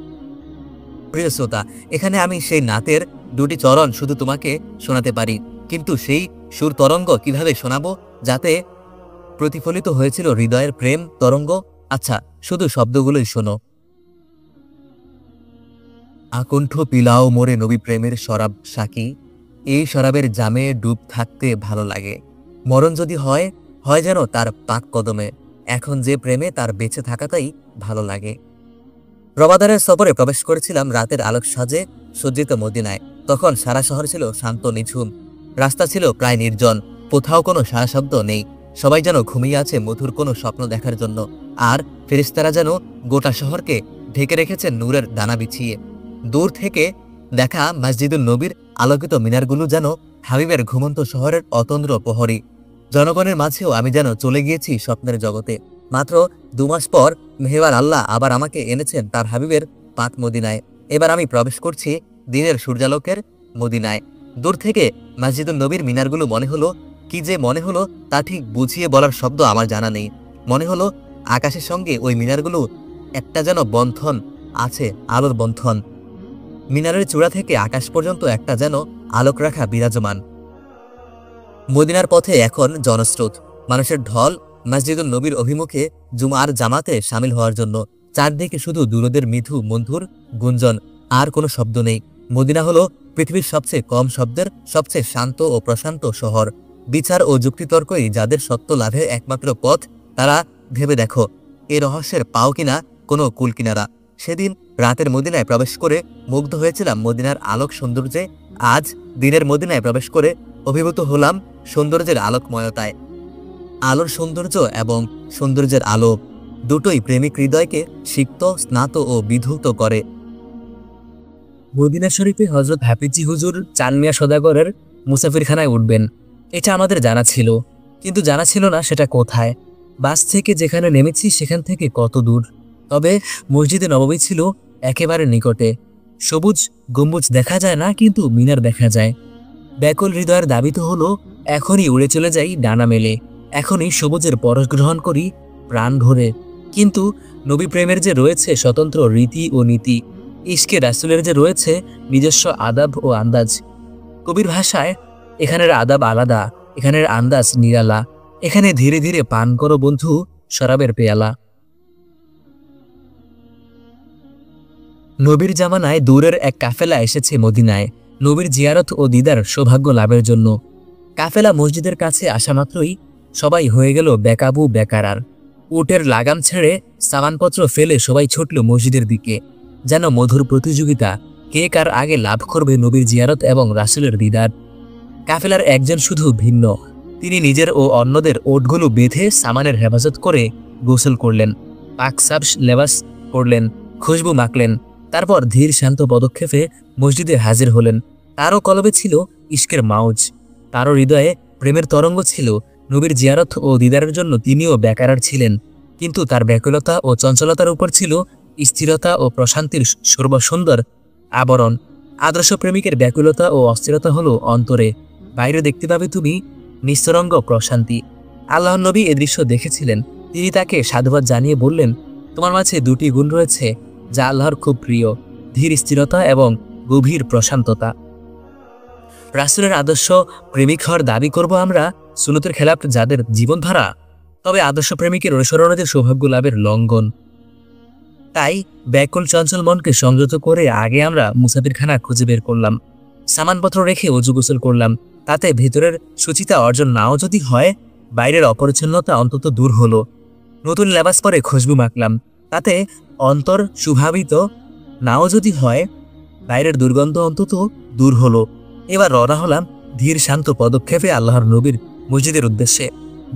[SPEAKER 1] প্রিয় শ্রোতা, এখানে আমি সেই নাতের দুটি চরণ শুধু তোমাকে শোনাতে পারি, কিন্তু সেই সুর তরঙ্গ কিভাবে শোনাবো যাতে প্রতিফলিত হয়েছিল হৃদয়ের প্রেম তরঙ্গ? আচ্ছা, শুধু শব্দগুলোই শোনো। আকণ্ঠ পিলাও মোরে নবী প্রেমের শরাব সাকি, এই শরাবের জামে ডুব থাকতে ভালো লাগে। মরণ যদি হয়, হয় যেন তার পাক কদমে, এখন যে প্রেমে তার বেঁচে থাকাটাই ভালো লাগে। রমাদানের সফরে প্রবেশ করেছিলাম রাতের আলোক সাজে সজ্জিত মদিনায়। তখন সারা শহর ছিল শান্ত নিঝুম, রাস্তা ছিল প্রায় নির্জন, কোথাও কোনো সারা শব্দ নেই। সবাই যেন ঘুমিয়ে আছে মধুর কোনো স্বপ্ন দেখার জন্য, আর ফেরেশতারা যেন গোটা শহরকে ঢেকে রেখেছেন নূরের দানা বিছিয়ে। দূর থেকে দেখা মসজিদুল নবীর আলোকিত মিনারগুলো যেন হাবিবের ঘুমন্ত শহরের অতন্দ্র প্রহরী। জনগণের মাঝেও আমি যেন চলে গিয়েছি স্বপ্নের জগতে। মাত্র 2 মাস পর মেহেরবান আল্লাহ আবার আমাকে এনেছেন তার হাবিবের পাক মদিনায়। এবার আমি প্রবেশ করছি দিনের সূর্যালোকের মদিনায়। দূর থেকে মসজিদুল নবীর মিনারগুলো মনে হলো, কি যে মনে হলো তা ঠিক বুঝিয়ে বলার শব্দ আমার জানা নেই। মনে হলো আকাশের সঙ্গে ওই মিনারগুলো একটা যেন বন্ধন আছে, আলোর বন্ধন। মিনারের চূড়া থেকে আকাশ পর্যন্ত একটা যেন আলোক রাখা বিরাজমান। মদিনার পথে এখন জনস্রোত, মানুষের ঢল মসজিদুল নবীর অভিমুখে জুমার জামাতে সামিল হওয়ার জন্য। চারদিকে শুধু দুরুদের মৃদু মধুর গুঞ্জন, আর কোনো শব্দ নেই। মদিনা হলো পৃথিবীর সবচেয়ে কম শব্দের, সবচেয়ে শান্ত ও প্রশান্ত শহর। বিচার ও যুক্তিতর্কই যাদের সত্য লাভের একমাত্র পথ, তারা ভেবে দেখো এ রহস্যের পাও কিনা কোনো কুল কিনারা। সেদিন রাতের মদিনায় প্রবেশ করে মুগ্ধ হয়েছিলাম মদিনার আলোক সৌন্দর্যে। আজ দিনের মদিনায় প্রবেশ করে অভিভূত হলাম সৌন্দর্যের আলোকময়তায়। আলোর সৌন্দর্য এবং সৌন্দর্যের আলো দুটোই প্রেমিক হৃদয়কে সিক্ত, স্নাত ও বিধৌত করে। মদিনা শরীফে হযরত হাফিজি হুজুর চান মিয়া সওদাগরের মুসাফিরখানায় উঠবেন, এটা আমাদের জানা ছিল, কিন্তু জানা ছিল না সেটা কোথায়। বাস থেকে যেখানে নেমেছি সেখান থেকে কত দূর। তবে মসজিদে নববী ছিল একেবারে নিকটে। সবুজ গম্বুজ দেখা যায় না, কিন্তু মিনার দেখা যায়। ব্যাকুল হৃদয়ের দাবি তো হলো এখনই উড়ে চলে যাই ডানা মেলে, এখনই সবুজের পরশ গ্রহণ করি প্রাণ ভরে। কিন্তু নবী প্রেমের যে রয়েছে স্বতন্ত্র রীতি ও নীতি, ইশকে রাসূলের যে রয়েছে নিজস্ব আদাব ও আন্দাজ। কবির ভাষায় এখানের আদাব আলাদা, এখানের আন্দাজ নিরালা। এখানে ধীরে ধীরে পান করো বন্ধু শরাবের পেয়ালা। নবীর জামানায় দূরের এক কাফেলা এসেছে মদিনায় নবীর জিয়ারত ও দিদার সৌভাগ্য লাভের জন্য। কাফেলা মসজিদের কাছে আসা মাত্রই সবাই হয়ে গেল বেকাবু বেকারার। উটের লাগাম ছেড়ে সামানপত্র ফেলে সবাই ছুটল মসজিদের দিকে, যেন মধুর প্রতিযোগিতা, কে কার আগে লাভ করবে নবীর জিয়ারত এবং রাসূলের দিদার। কাফেলার একজন শুধু ভিন্ন, তিনি নিজের ও অন্যদের ওটগুলো বেঁধে সামানের হেফাজত করে গোসল করলেন, পাক সাবস লেবাস পরলেন, খুশবু মাখলেন, তারপর ধীর শান্ত পদক্ষেপে মসজিদে হাজির হলেন। তারও কলবে ছিল ইশকের মাউজ, তারও হৃদয়ে প্রেমের তরঙ্গ ছিল। নবীর জিয়ারত ও দিদারের জন্য তিনিও বেকারার ছিলেন, কিন্তু তার ব্যাকুলতা ও চঞ্চলতার উপর ছিল স্থিরতা ও প্রশান্তির সর্বসুন্দর আবরণ। আদর্শ প্রেমিকের ব্যাকুলতা ও অস্থিরতা হলো অন্তরে, বাইরে দেখতে পাবে তুমি নিস্তরঙ্গ প্রশান্তি। আল্লাহ নবী এ দৃশ্য দেখেছিলেন। তিনি তাকে সাধুবাদ জানিয়ে বললেন, তোমার মাঝে দুটি গুণ রয়েছে যা আল্লাহর খুব প্রিয়, ধীর স্থিরতা এবং গভীর প্রশান্ততা। রাসূলের আদর্শ প্রেমিক হওয়ার দাবি করব আমরা, সুন্নতের খেলাফ যাদের জীবনধারা, তবে আদর্শ প্রেমিকের অনুসরণের সৌভাগ্য লাভের লঙ্ঘন। তাই ব্যাকুল চঞ্চল মনকে সংযত করে আগে আমরা মুসাফিরখানা খুঁজে বের করলাম, সামানপত্র রেখে অজু গোসল করলাম। তাতে ভেতরের শুচিতা অর্জন নাও যদি হয়, বাইরের অপরিচ্ছন্নতা অন্তত দূর হলো। নতুন লেবাস পরে খুশবু মাখলাম, তাতে অন্তর সুভাবিত নাও যদি হয়, বাইরের দুর্গন্ধ অন্তত দূর হলো। এবার রওনা হলাম ধীর শান্ত পদক্ষেপে আল্লাহর নবীর মসজিদের উদ্দেশ্যে।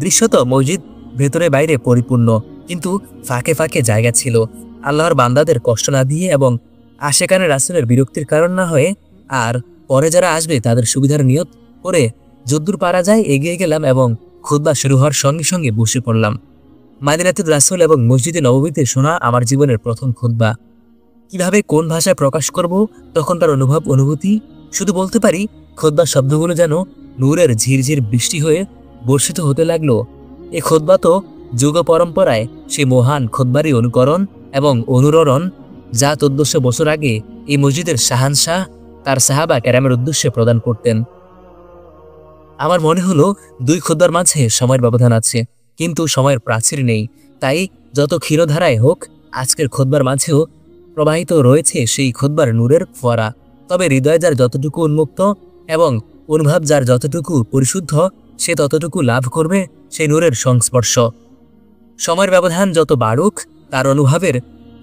[SPEAKER 1] দৃশ্যত মসজিদ ভেতরে বাইরে পরিপূর্ণ, কিন্তু ফাঁকে ফাঁকে জায়গা ছিল আল্লাহর বান্দাদের কষ্ট না দিয়ে এবং আশেকানে রাসূলের বিরক্তির কারণ না হয়ে। আর পরে যারা আসবে তাদের সুবিধার নিয়ত করে যদ্দূর পারা যায় এগিয়ে গেলাম এবং খুতবা শুরু হওয়ার সঙ্গে সঙ্গে বসে পড়লাম। মাদিনাতুর রাসূল এবং মসজিদে নববীতে শোনা আমার জীবনের প্রথম খুতবা। কিভাবে কোন ভাষায় প্রকাশ করব তখনকার অনুভূতি শুধু বলতে পারি, খুতবার শব্দগুলো যেন নূরের ঝিরঝির বৃষ্টি হয়ে বর্ষিত হতে লাগলো। এ খুতবা তো যুগ পরম্পরায় সে মহান খুতবারই অনুকরণ এবং অনুরণন, যা 1400 বছর আগে এই মসজিদের শাহানশাহ তার সাহাবা কেরামের উদ্দেশ্যে প্রদান করতেন। আমার মনে হলো দুই খুতবার মাঝে সময়ের ব্যবধান আছে, কিন্তু সময়ের প্রাচীর নেই। তাই যত ক্ষীরধারায় হোক, আজকের খুতবার মাঝেও প্রবাহিত রয়েছে সেই খুতবার নূরের ফোয়ারা। তবে হৃদয় যার যতটুকু উন্মুক্ত এবং অনুভব যার যতটুকু পরিশুদ্ধ, সে ততটুকু লাভ করবে সেই নূরের সংস্পর্শ। সময়ের ব্যবধান যত বাড়ুক, তার অনুভবের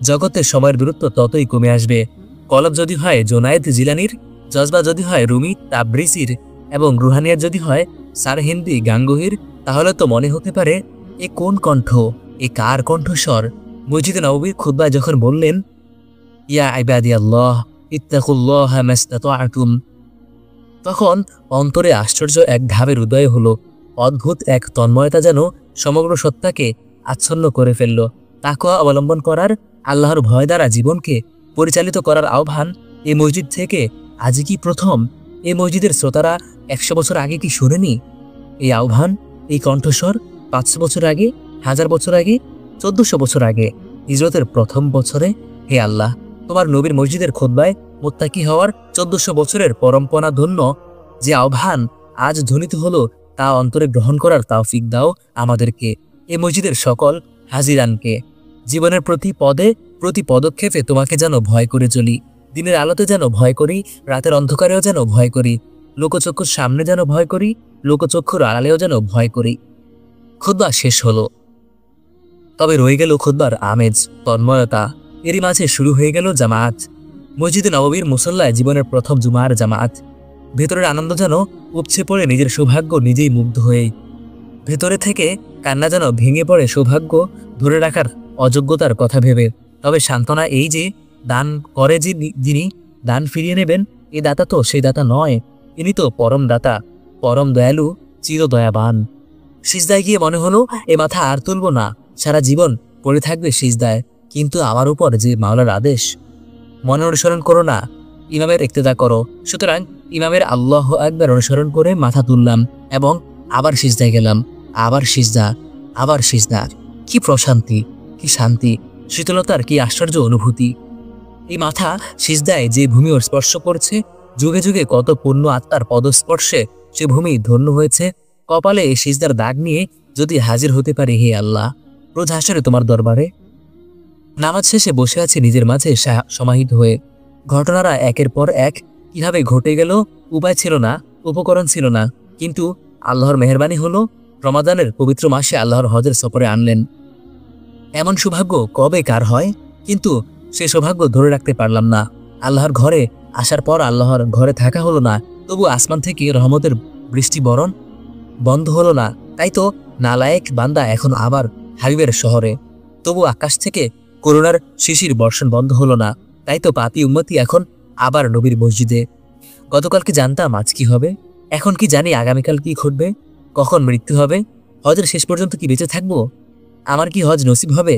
[SPEAKER 1] জগতে সময়ের দূরত্ব ততই কমে আসবে। কলব যদি হয় জোনায়েদ জিলানির, জজবা যদি হয় রুমি তাবরিসির এবং রুহানিয়াত যদি হয় সারহিন্দি গাঙ্গুহির, তাহলে তো মনে হতে পারে এ কোন কণ্ঠ, এ কার কণ্ঠস্বর। মসজিদে নববীর খুতবায় যখন বললেন, ইয়া ইবাদিয়াল্লাহ ইত্তাকুল্লাহা মাসতাতা'তুম, তখন অন্তরে আশ্চর্য এক ঢাবের উদয় হলো। অদ্ভুত এক তন্ময়তা যেন সমগ্র সত্তাকে আচ্ছন্ন করে ফেলল। তাকওয়া অবলম্বন করার, আল্লাহর ভয় দ্বারা জীবনকে পরিচালিত করার আহ্বান এই মসজিদ থেকে আজই কি প্রথম? এই মসজিদের শ্রোতারা 100 বছর আগে কি শুনেনি এই আহ্বান, এই কণ্ঠস্বর? 500 বছর আগে, 1000 বছর আগে, 1400 বছর আগে, হিজরতের প্রথম বছরে? হে আল্লাহ, তোমার নবীর মসজিদের খুতবায় মুত্তাকি হওয়ার 1400 বছরের পরম্পরা ধন্য যে আহ্বান আজ ধ্বনিত হলো, তা অন্তরে গ্রহণ করার তৌফিক দাও আমাদেরকে। এই মসজিদের সকল হাজিরানকে জীবনের প্রতি পদে প্রতি পদক্ষেপে তোমাকে যেন ভয় করে চলি। দিনের আলোতে যেন ভয় করি, রাতের অন্ধকারেও যেন ভয় করি, লোকচক্ষুর সামনে যেন ভয় করি, লোকচক্ষুর আড়ালেও যেন ভয় করি। খুতবা শেষ হলো, তবে রয়ে গেল খুতবার আমেজ, তন্ময়তা। এরই মাঝে শুরু হয়ে গেল জামাত। মসজিদে নববীর মুসল্লায় জীবনের প্রথম জুমার জামাত। ভেতরের আনন্দ যেন উপচে পড়ে নিজের সৌভাগ্য নিজেই মুগ্ধ হয়েই। ভেতরে থেকে কান্না যেন ভেঙে পড়ে সৌভাগ্য ধরে রাখার অযোগ্যতার কথা ভেবে। তবে সান্ত্বনা এই যে দান করে যিনি দান ফিরিয়ে নেবেন, এ দাতা তো সেই দাতা নয়, ইনি তো পরম দাতা, পরম দয়ালু, চির দয়াবান। সিজদায় গিয়ে মনে হলো এ মাথা আর তুলব না, সারা জীবন পড়ে থাকবে সিজদায়। কিন্তু আমার উপর যে মাওলার আদেশ, মনে অনুসরণ করো না, ইমামের ইক্তেদা করো। সুতরাং ইমামের আল্লাহু আকবার অনুসরণ করে মাথা তুললাম এবং আবার সিজদায় গেলাম। আবার সিজদা, আবার সিজদা। কি প্রশান্তি, কি শান্তি, শীতলতার কি আশ্চর্য অনুভূতি। এই মাথা সিজদায় যে ভূমি স্পর্শ করছে, যুগে যুগে কত পুণ্য আত্মার পদস্পর্শে সে ভূমি ধন্য হয়েছে। কপালে এই সিজদার দাগ নিয়ে যদি হাজির হতে পারি হে আল্লাহ রোজ হাসরে তোমার দরবারে। নামাজ শেষে বসে আছে নিজের মাঝে সমাহিত হয়ে। ঘটনারা একের পর এক কিভাবে ঘটে গেল, উপায় ছিল না, উপকরণ ছিল না, কিন্তু আল্লাহর মেহেরবানি হলো রমাদানের পবিত্র মাসে আল্লাহর হজের সফরে আনলেন। এমন সৌভাগ্য কবে কার হয়, কিন্তু সে সৌভাগ্য ধরে রাখতে পারলাম না। আল্লাহর ঘরে আসার পর আল্লাহর ঘরে থাকা হলো না, তবু আসমান থেকে রহমতের বৃষ্টি বরণ বন্ধ হলো না। তাই তো নালায়েক বান্দা এখন আবার হাবিবের শহরে, তবু আকাশ থেকে করুণার শিশির বর্ষণ বন্ধ হলো না। তাই তো পাপী উম্মতি এখন আবার নবীর মসজিদে। গতকালকে জানতাম আজ কি হবে, এখন কি জানি আগামীকাল কি ঘটবে, কখন মৃত্যু হবে, হজের শেষ পর্যন্ত কি বেঁচে থাকবো, আমার কি হজ নসিব হবে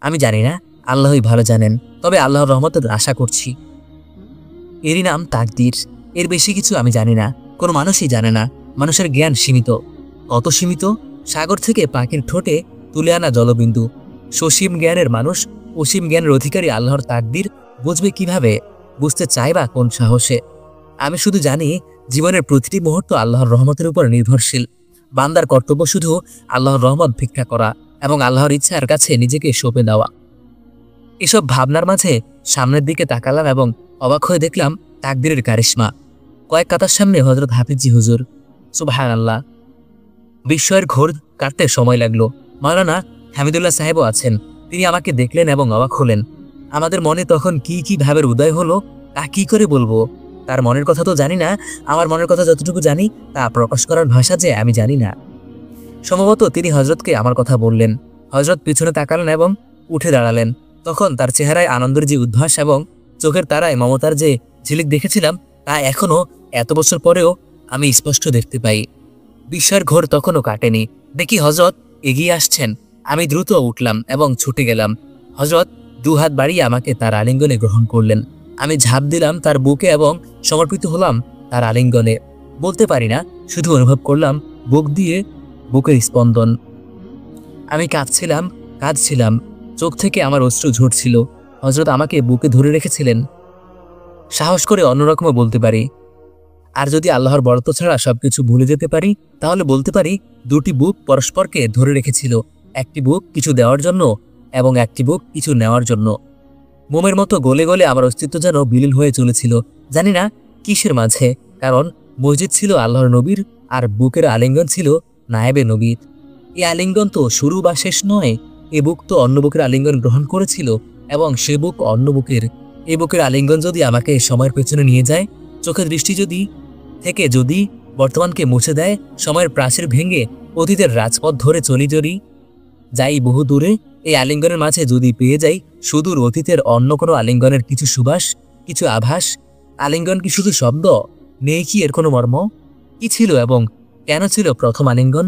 [SPEAKER 1] আমি জানি না, আল্লাহই ভালো জানেন। তবে আল্লাহর রহমতের আশা করছি। এরই নাম তাকদীর, এর বেশি কিছু আমি জানি না, কোনো মানুষই জানে না। মানুষের জ্ঞান সীমিত, কত সীমিত, সাগর থেকে পাখির ঠোঁটে তুলে আনা জলবিন্দু। সসীম জ্ঞানের মানুষ অসীম জ্ঞানের অধিকারী আল্লাহর তাকদীর বুঝবে কিভাবে, বুঝতে চাইবা কোন সাহসে। আমি শুধু জানি জীবনের প্রতিটি মুহূর্ত আল্লাহর রহমতের উপর নির্ভরশীল। বান্দার কর্তব্য শুধু আল্লাহর রহমত ভিক্ষা করা এবং আল্লাহর ইচ্ছার কাছে নিজেকে সঁপে দেওয়া। এসব ভাবনার মাঝে সামনের দিকে তাকালাম এবং অবাক হয়ে দেখলাম তাকদীরের কারিশমা। কয়েক কাতার সামনে হযরত হাফিজি হুজুর, সুবহানাল্লাহ। বিস্ময়ের ঘোর কাটতে সময় লাগলো। মাওলানা হামিদুল্লাহ সাহেবও আছেন। তিনি আমাকে দেখলেন এবং অবাক হলেন। আমাদের মনে তখন কি কি ভাবের উদয় হলো তা কি করে বলবো। তার মনের কথা তো জানি না, আমার মনের কথা যতটুকু জানি তা প্রকাশ করার ভাষা যে আমি জানি না। সম্ভবত তিনি হযরতকে আমার কথা বললেন। হযরত পিছনে তাকালেন এবং উঠে দাঁড়ালেন। তখন তার চেহারায় আনন্দের যে উদ্ভাস এবং চোখের তারায় মমতার যে ঝিলিক দেখেছিলাম তা এখনো এত বছর পরেও আমি স্পষ্ট দেখতে পাই। বিস্ময়ের ঘোর তখনও কাটেনি। দেখি হযরত এগিয়ে আসছেন। আমি দ্রুত উঠলাম এবং ছুটে গেলাম। হযরত দুহাত বাড়িয়ে আমাকে তার আলিঙ্গনে গ্রহণ করলেন। আমি ঝাঁপ দিলাম তার বুকে এবং সমর্পিত হলাম তার আলিঙ্গনে। বলতে পারি না, শুধু অনুভব করলাম বুক দিয়ে বুকের স্পন্দন। আমি কাঁদছিলাম, চোখ থেকে আমার অশ্রু ঝরছিল। হযরত আমাকে বুকে ধরে রেখেছিলেন। সাহস করে অন্যরকমও বলতে পারি, আর যদি আল্লাহর বরত্ব ছাড়া সবকিছু ভুলে যেতে পারি, তাহলে বলতে পারি দুটি বুক পরস্পরকে ধরে রেখেছিল। একটি বুক কিছু দেওয়ার জন্য এবং একটি বুক কিছু নেওয়ার জন্য। মোমের মতো গলে গলে আমার অস্তিত্ব যেন বিলীন হয়ে চলেছিল, জানি না কিসের মাঝে। কারণ মসজিদ ছিল আল্লাহর নবীর, আর বুকের আলিঙ্গন ছিল নায়েবে নবীর। এই আলিঙ্গন তো শুরু বা শেষ নয়। এ বুক তো অন্য বুকের আলিঙ্গন গ্রহণ করেছিল এবং সে বুক অন্য বুকের। এ বুকের আলিঙ্গন যদি আমাকে সময়ের পেছনে নিয়ে যায়, চোখের দৃষ্টি যদি বর্তমানকে মুছে দেয়, সময়ের প্রাচীর ভেঙে অতীতের রাজপথ ধরে চলি যাই বহু দূরে, এই আলিঙ্গনের মাঝে যদি পেয়ে যাই সুদূর অতীতের অন্য কোনো আলিঙ্গনের কিছু সুবাস, কিছু আভাস। আলিঙ্গন কি শুধু শব্দ? নেই কি এর কোনো মর্ম? কি ছিল এবং কেন ছিল প্রথম আলিঙ্গন,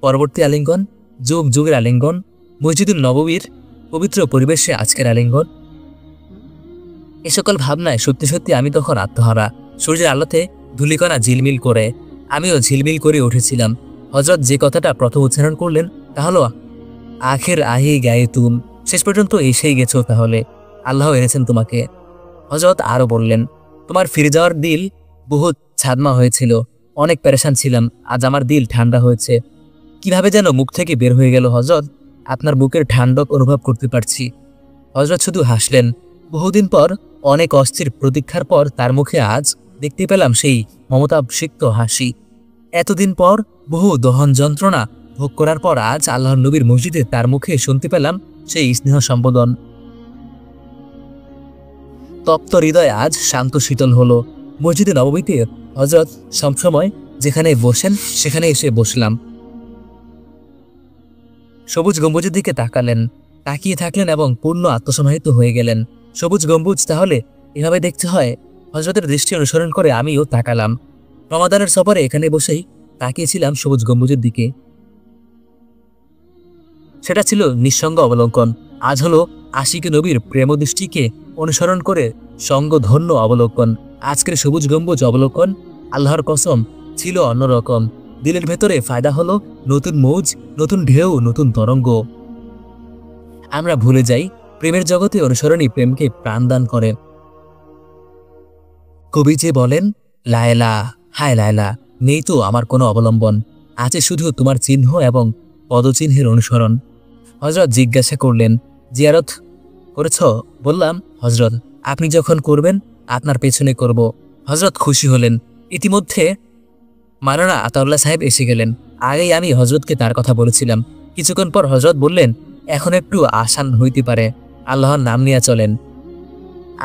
[SPEAKER 1] পরবর্তী আলিঙ্গন, যুগ যুগের আলিঙ্গন, মসজিদুল নববীর পবিত্র পরিবেশে আজকের আলিঙ্গন? এ সকল ভাবনায় সত্যি সত্যি আমি তখন আত্মহারা। সূর্যের আলোতে ধূলিকণা ঝিলমিল করে, আমিও ঝিলমিল করে উঠেছিলাম। হযরত যে কথাটা প্রথম উচ্চারণ করলেন তা হলো আখের আহি গায়ে তুম। শেষ পর্যন্ত এসেই গেছো, তাহলে আল্লাহ এনেছেন তোমাকে। হযরত আরো বললেন, তোমার ফিরে যাওয়ার দিল বহুত ছাদমা হয়েছিল, অনেক পেরেশান ছিলাম, আজ আমার দিল ঠান্ডা হয়েছে। কিভাবে যেন মুখ থেকে বের হয়ে গেল, হযরত আপনার বুকের ঠান্ডক অনুভব করতে পারছি। হযরত শুধু হাসলেন। বহুদিন পর, অনেক অস্থির প্রতীক্ষার পর তার মুখে আজ দেখতে পেলাম সেই মমতাভিষিক্ত হাসি। এতদিন পর, বহু দহন যন্ত্রণা ভোগ করার পর আজ আল্লাহর নবীর মসজিদে তার মুখে শুনতে পেলাম সেই স্নেহ সম্বোধন। তপ্ত হৃদয় আজ শান্ত শীতল হলো। মসজিদে নববীতে হযরত সবসময় যেখানে বসেন সেখানে এসে বসলাম। সবুজ গম্বুজের দিকে তাকিয়ে থাকলেন এবং পূর্ণ আত্মসমাহিত হয়ে গেলেন। সবুজ গম্বুজ তাহলে এভাবে দেখতে হয়? হযরতের দৃষ্টি অনুসরণ করে আমিও তাকালাম। রমাদানের সফরে এখানে বসেই তাকিয়েছিলাম সবুজ গম্বুজের দিকে। সেটা ছিল নিঃসঙ্গ অবলম্বন। আজ হলো আশিকে নবীর প্রেমদৃষ্টিকে অনুসরণ করে সঙ্গধন্য অবলোকন। আজকের সবুজ গম্বুজ অবলোকন, আল্লাহর কসম, ছিল অন্যরকম। দিলের ভেতরে ফায়দা হলো নতুন মৌজ, নতুন ঢেউ, নতুন তরঙ্গ। আমরা ভুলে যাই প্রেমের জগতে অনুসরণই প্রেমকে প্রাণদান করে। কবি যে বলেন, লায়লা হায় লায়লা, নেই তো আমার কোনো অবলম্বন, আছে শুধু তোমার চিহ্ন এবং পদচিহ্নের অনুসরণ। হযরত জিজ্ঞাসা করলেন, জিয়ারত করেছ? বললাম, হযরত আপনি যখন করবেন আপনার পেছনে করব। হযরত খুশি হলেন। ইতিমধ্যে মাওলানা আতাউল্লাহ সাহেব এসে গেলেন। আগেই আমি হযরতকে তার কথা বলেছিলাম। কিছুক্ষণ পর হযরত বললেন, এখন একটু আসান হইতে পারে, আল্লাহর নাম নিয়ে চলেন।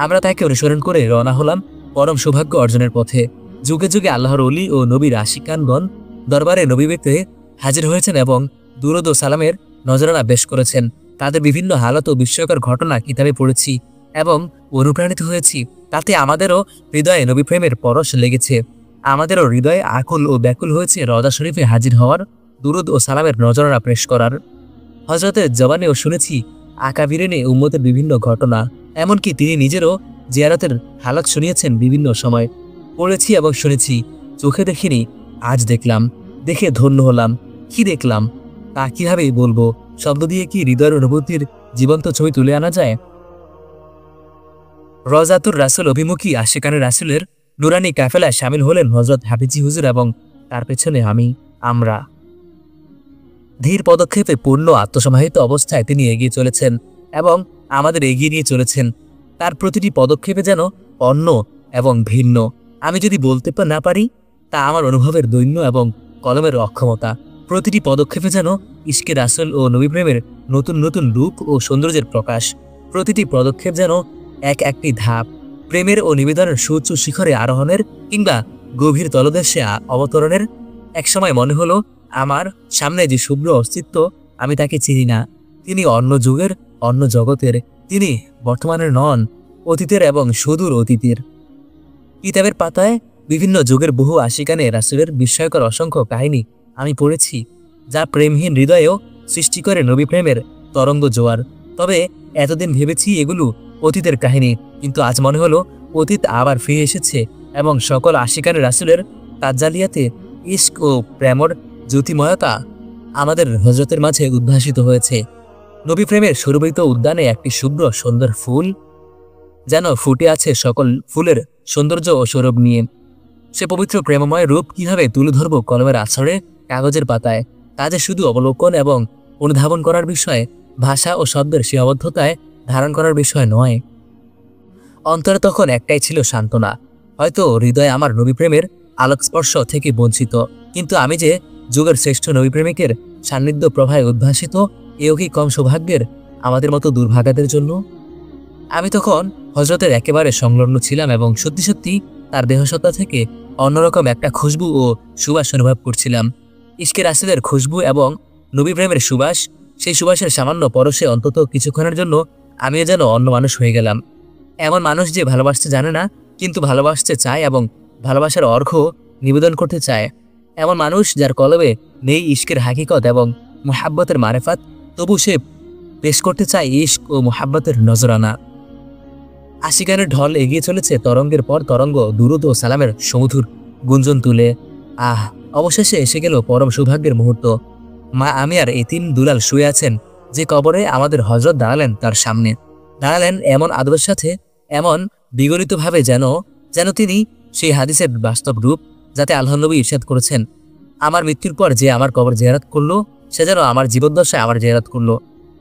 [SPEAKER 1] আমরা তাকে অনুসরণ করে রওনা হলাম পরম সৌভাগ্য অর্জনের পথে। যুগে যুগে আল্লাহর ওলি ও নবীর আশিকানগণ দরবারে নবীতে হাজির হয়েছেন এবং দুরূদ ও সালামের নজরানা বেশ করেছেন। তাদের বিভিন্ন হালত ও বিস্ময়কর ঘটনা কিতাবে পড়েছি এবং অনুপ্রাণিত হয়েছি। তাতে আমাদেরও হৃদয়ে নবী প্রেমের পরশ লেগেছে। আমাদেরও হৃদয়ে আকুল ও ব্যাকুল হয়েছে রওজা শরীফে হাজির হওয়ার, দুরূদ ও সালামের নজরানা পেশ করার। হযরতের জবানেও শুনেছি আকাবিরিনে উম্মতের বিভিন্ন ঘটনা, এমনকি তিনি নিজেরও জিয়ারতের হালত শুনিয়েছেন বিভিন্ন সময়। পড়েছি এবং শুনেছি, চোখে দেখিনি, আজ দেখলাম, দেখে ধন্য হলাম। কি দেখলাম তা কিভাবে বলবো? শব্দ দিয়ে কি হৃদয়ের অনুভূতির জীবন্ত ছবি তুলে আনা যায়? রওজাতুর রাসূল অভিমুখী আশিকানে রাসূলের নুরানি কাফেলায় শামিল হলেন হযরত হাফিজি হুজুর এবং তার পেছনে আমরা। ধীর পদক্ষেপে পূর্ণ আত্মসমাহিত অবস্থায় তিনি এগিয়ে চলেছেন এবং আমাদের এগিয়ে নিয়ে চলেছেন। তার প্রতিটি পদক্ষেপে যেন অন্য এবং ভিন্ন। আমি যদি বলতে না পারি, তা আমার অনুভবের দৈন্য এবং কলমের অক্ষমতা। প্রতিটি পদক্ষেপে যেন ইশকে রাসূল ও নবী প্রেমের নতুন নতুন রূপ ও সৌন্দর্যের প্রকাশ। প্রতিটি পদক্ষেপ যেন একটি ধাপ প্রেমের ও নিবেদনের সুউচ্চ শিখরে আরোহণের কিংবা গভীর তলদেশে অবতরণের। একসময় মনে হলো আমার সামনে যে শুভ্র অস্তিত্ব, আমি তাকে চিনি না। তিনি অন্য যুগের, অন্য জগতের। তিনি বর্তমানের নন, অতীতের এবং সুদূর অতীতের। কিতাবের পাতায় বিভিন্ন যুগের বহু আশিকানে রাসূলের বিস্ময়কর অসংখ্য কাহিনী আমি পড়েছি, যা প্রেমহীন হৃদয়েও সৃষ্টি করে নবী প্রেমের তরঙ্গ জোয়ার। তবে এতদিন ভেবেছি এগুলো অতীতের কাহিনী, কিন্তু আজ মনে হলো অতীত আবার ফিরে এসেছে এবং সকল আশিকানে রাসূলের তাজ্জালিয়াতে ইশক ও প্রেমর জ্যোতিময়তা আমাদের হযরতের মাঝে উদ্ভাসিত হয়েছে। নবী প্রেমের সুরভিত উদ্যানে একটি শুভ্র সুন্দর ফুল যেন ফুটে আছে সকল ফুলের সৌন্দর্য ও সৌরভ নিয়ে। সে পবিত্র প্রেমময় রূপ কিভাবে তুলে ধরব কলমের আছড়ে, কাগজের পাতায়, তা যে শুধু অবলোকন এবং অনুধাবন করার বিষয়, ভাষা ও শব্দের সীমাবদ্ধতায় ধারণ করার বিষয় নয়। অন্তরে তখন একটাই ছিল সান্ত্বনা। হয়তো হৃদয়ে আমার নবী প্রেমের আলোকস্পর্শ থেকে বঞ্চিত, কিন্তু আমি যে যুগের শ্রেষ্ঠ নবী প্রেমিকের সান্নিধ্য প্রভায় উদ্ভাসিত, এও কি কম সৌভাগ্যের আমাদের মতো দুর্ভাগাদের জন্য? আমি তখন হযরতের একেবারে সংলগ্ন ছিলাম এবং সত্যি সত্যি তার দেহসত্তা থেকে অন্যরকম একটা খুশবু ও সুবাস অনুভব করছিলাম। ইশকে রাসূলের খুশবু এবং নবী প্রেমের সুবাস, সেই সুবাসের সামান্য পরশে অন্তত কিছুক্ষণের জন্য আমিও যেন অন্য মানুষ হয়ে গেলাম। এমন মানুষ যে ভালোবাসতে জানে না, কিন্তু ভালোবাসতে চায় এবং ভালোবাসার অর্ঘ্য নিবেদন করতে চায়। এমন মানুষ যার কলবে নেই ইশকের হাকিকত এবং মুহাব্বতের মারেফাত, তবু সে পেশ করতে চায় ইশক ও মুহাব্বতের নজরানা। আশিকানের ঢল এগিয়ে চলেছে তরঙ্গের পর তরঙ্গ, দুরূদ ও সালামের সমুধুর গুঞ্জন তুলে। অবশেষে এসে গেল পরম সৌভাগ্যের মুহূর্ত। মা আমিয়ার এতিম দুলাল শুয়ে আছেন যে কবরে আমাদের হযরত দাঁড়ালেন তার সামনে। দাঁড়ালেন এমন আদবের সাথে, এমন বিগলিতভাবে যেন যেন তিনি সেই হাদিসের বাস্তব রূপ, যাতে আল্লাহর নবী ইরশাদ করেছেন, আমার মৃত্যুর পর যে আমার কবর জিয়ারত করলো, সে যেন আমার জীবদ্দশায় আমার জিয়ারত করলো।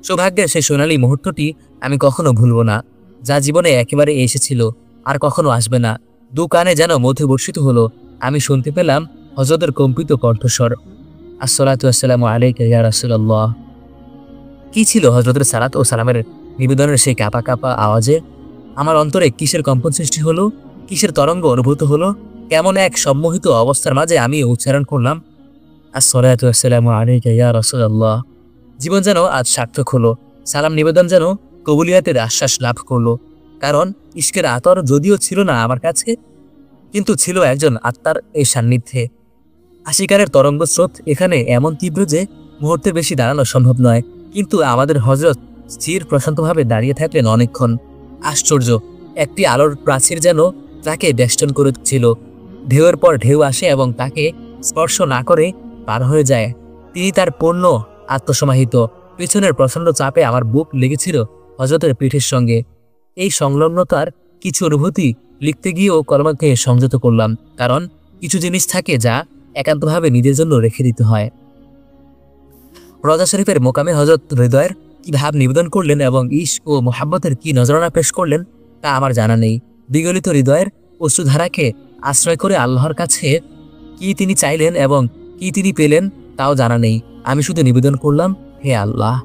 [SPEAKER 1] সৌভাগ্যের সেই সোনালী মুহূর্তটি আমি কখনো ভুলব না, যা জীবনে একেবারে এসেছিল, আর কখনো আসবে না। দু কানে যেন মধু বর্ষিত হলো। আমি শুনতে পেলাম হযরতের কম্পিত কণ্ঠস্বর, আসসালাতু ওয়াসসালামু আলাইকা ইয়া রাসূলুল্লাহ। কি ছিল হযরতের সালাত ও সালামের নিবেদনের সেই কাঁপা কাঁপা আওয়াজে? আমার অন্তরে কিসের কম্পন সৃষ্টি হলো, কিসের তরঙ্গ অনুভূত হলো? কেমন এক সম্মোহিত অবস্থার মাঝে আমি উচ্চারণ করলাম, আসসালাতু ওয়াসসালামু আলাইকা ইয়া রাসূলুল্লাহ। জীবন যেন আজ সার্থক হলো। সালাম নিবেদন যেন কবুলিয়াতের আশ্বাস লাভ করলো। কারণ ইশকের আতর যদিও ছিল না আমার কাছে, কিন্তু ছিল একজন আত্মার এই সান্নিধ্যে। আশিকারের তরঙ্গ স্রোত এখানে এমন তীব্র যে মুহূর্তে বেশি দাঁড়ানো সম্ভব নয়, কিন্তু আমাদের হযরত স্থির প্রশান্তভাবে দাঁড়িয়ে থাকলেন অনেকক্ষণ। আশ্চর্য, একটি আলোর প্রাচীর যেন তাকে বেষ্টন করেছিল। ঢেউয়ের পর ঢেউ আসে এবং তাকে স্পর্শ না করে পার হয়ে যায়। তিনি তার পূর্ণ আত্মসমাহিত। পিছনের প্রচণ্ড চাপে আমার বুক লেগেছিল হযরতের পিঠের সঙ্গে। এই সংলগ্নতার কিছু অনুভূতি লিখতে গিয়েও কলমকে সংযত করলাম, কারণ কিছু জিনিস থাকে যা একান্তভাবে নিজের জন্য রেখে দিতে হয়। রওজা শরীফের মোকামে হযরত হৃদয়ের কি ভাব নিবেদন করলেন এবং ইশক ও মুহাব্বতের কি নজরানা পেশ করলেন তা আমার জানা নেই। বিগলিত হৃদয়ের অশ্রুধারাকে আশ্রয় করে আল্লাহর কাছে কি তিনি চাইলেন এবং কি তিনি পেলেন তাও জানা নেই। আমি শুধু নিবেদন করলাম, হে আল্লাহ,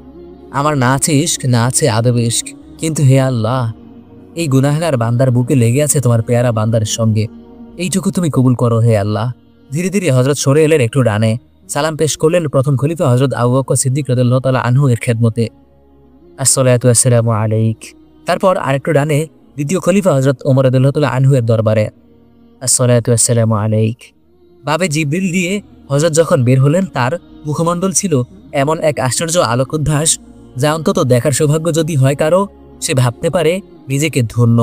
[SPEAKER 1] আমার না আছে ইশক, না আছে আদব ইশক, কিন্তু হে আল্লাহ, এই গুনাহগার বান্দার বুকে লেগে আছে তোমার পেয়ারা বান্দার সঙ্গে। এইটুকু তুমি কবুল করো হে আল্লাহ। ধীরে ধীরে হযরত সরে এলেন একটু ডানে। সালাম পেশ করলেন প্রথম খলিফা হযরত আবু বকর সিদ্দিক রাদিয়াল্লাহু তাআলা আনহু এর খেদমতে, আসসালাতু ওয়াসসালামু আলাইক। তারপর আরেকটু ডানে দ্বিতীয় খলিফা হযরত ওমর রাদিয়াল্লাহু তাআলা আনহু এর দরবারে, আসসালাতু ওয়াসসালামু আলাইক। বাবে জিবরিল দিয়ে হযরত যখন বের হলেন, তার মুখমণ্ডল ছিল এমন এক আশ্চর্য আলোকোদ্ভাস, যা অন্তত দেখার সৌভাগ্য যদি হয় কারো, সে ভাবতে পারে নিজেকে ধন্য।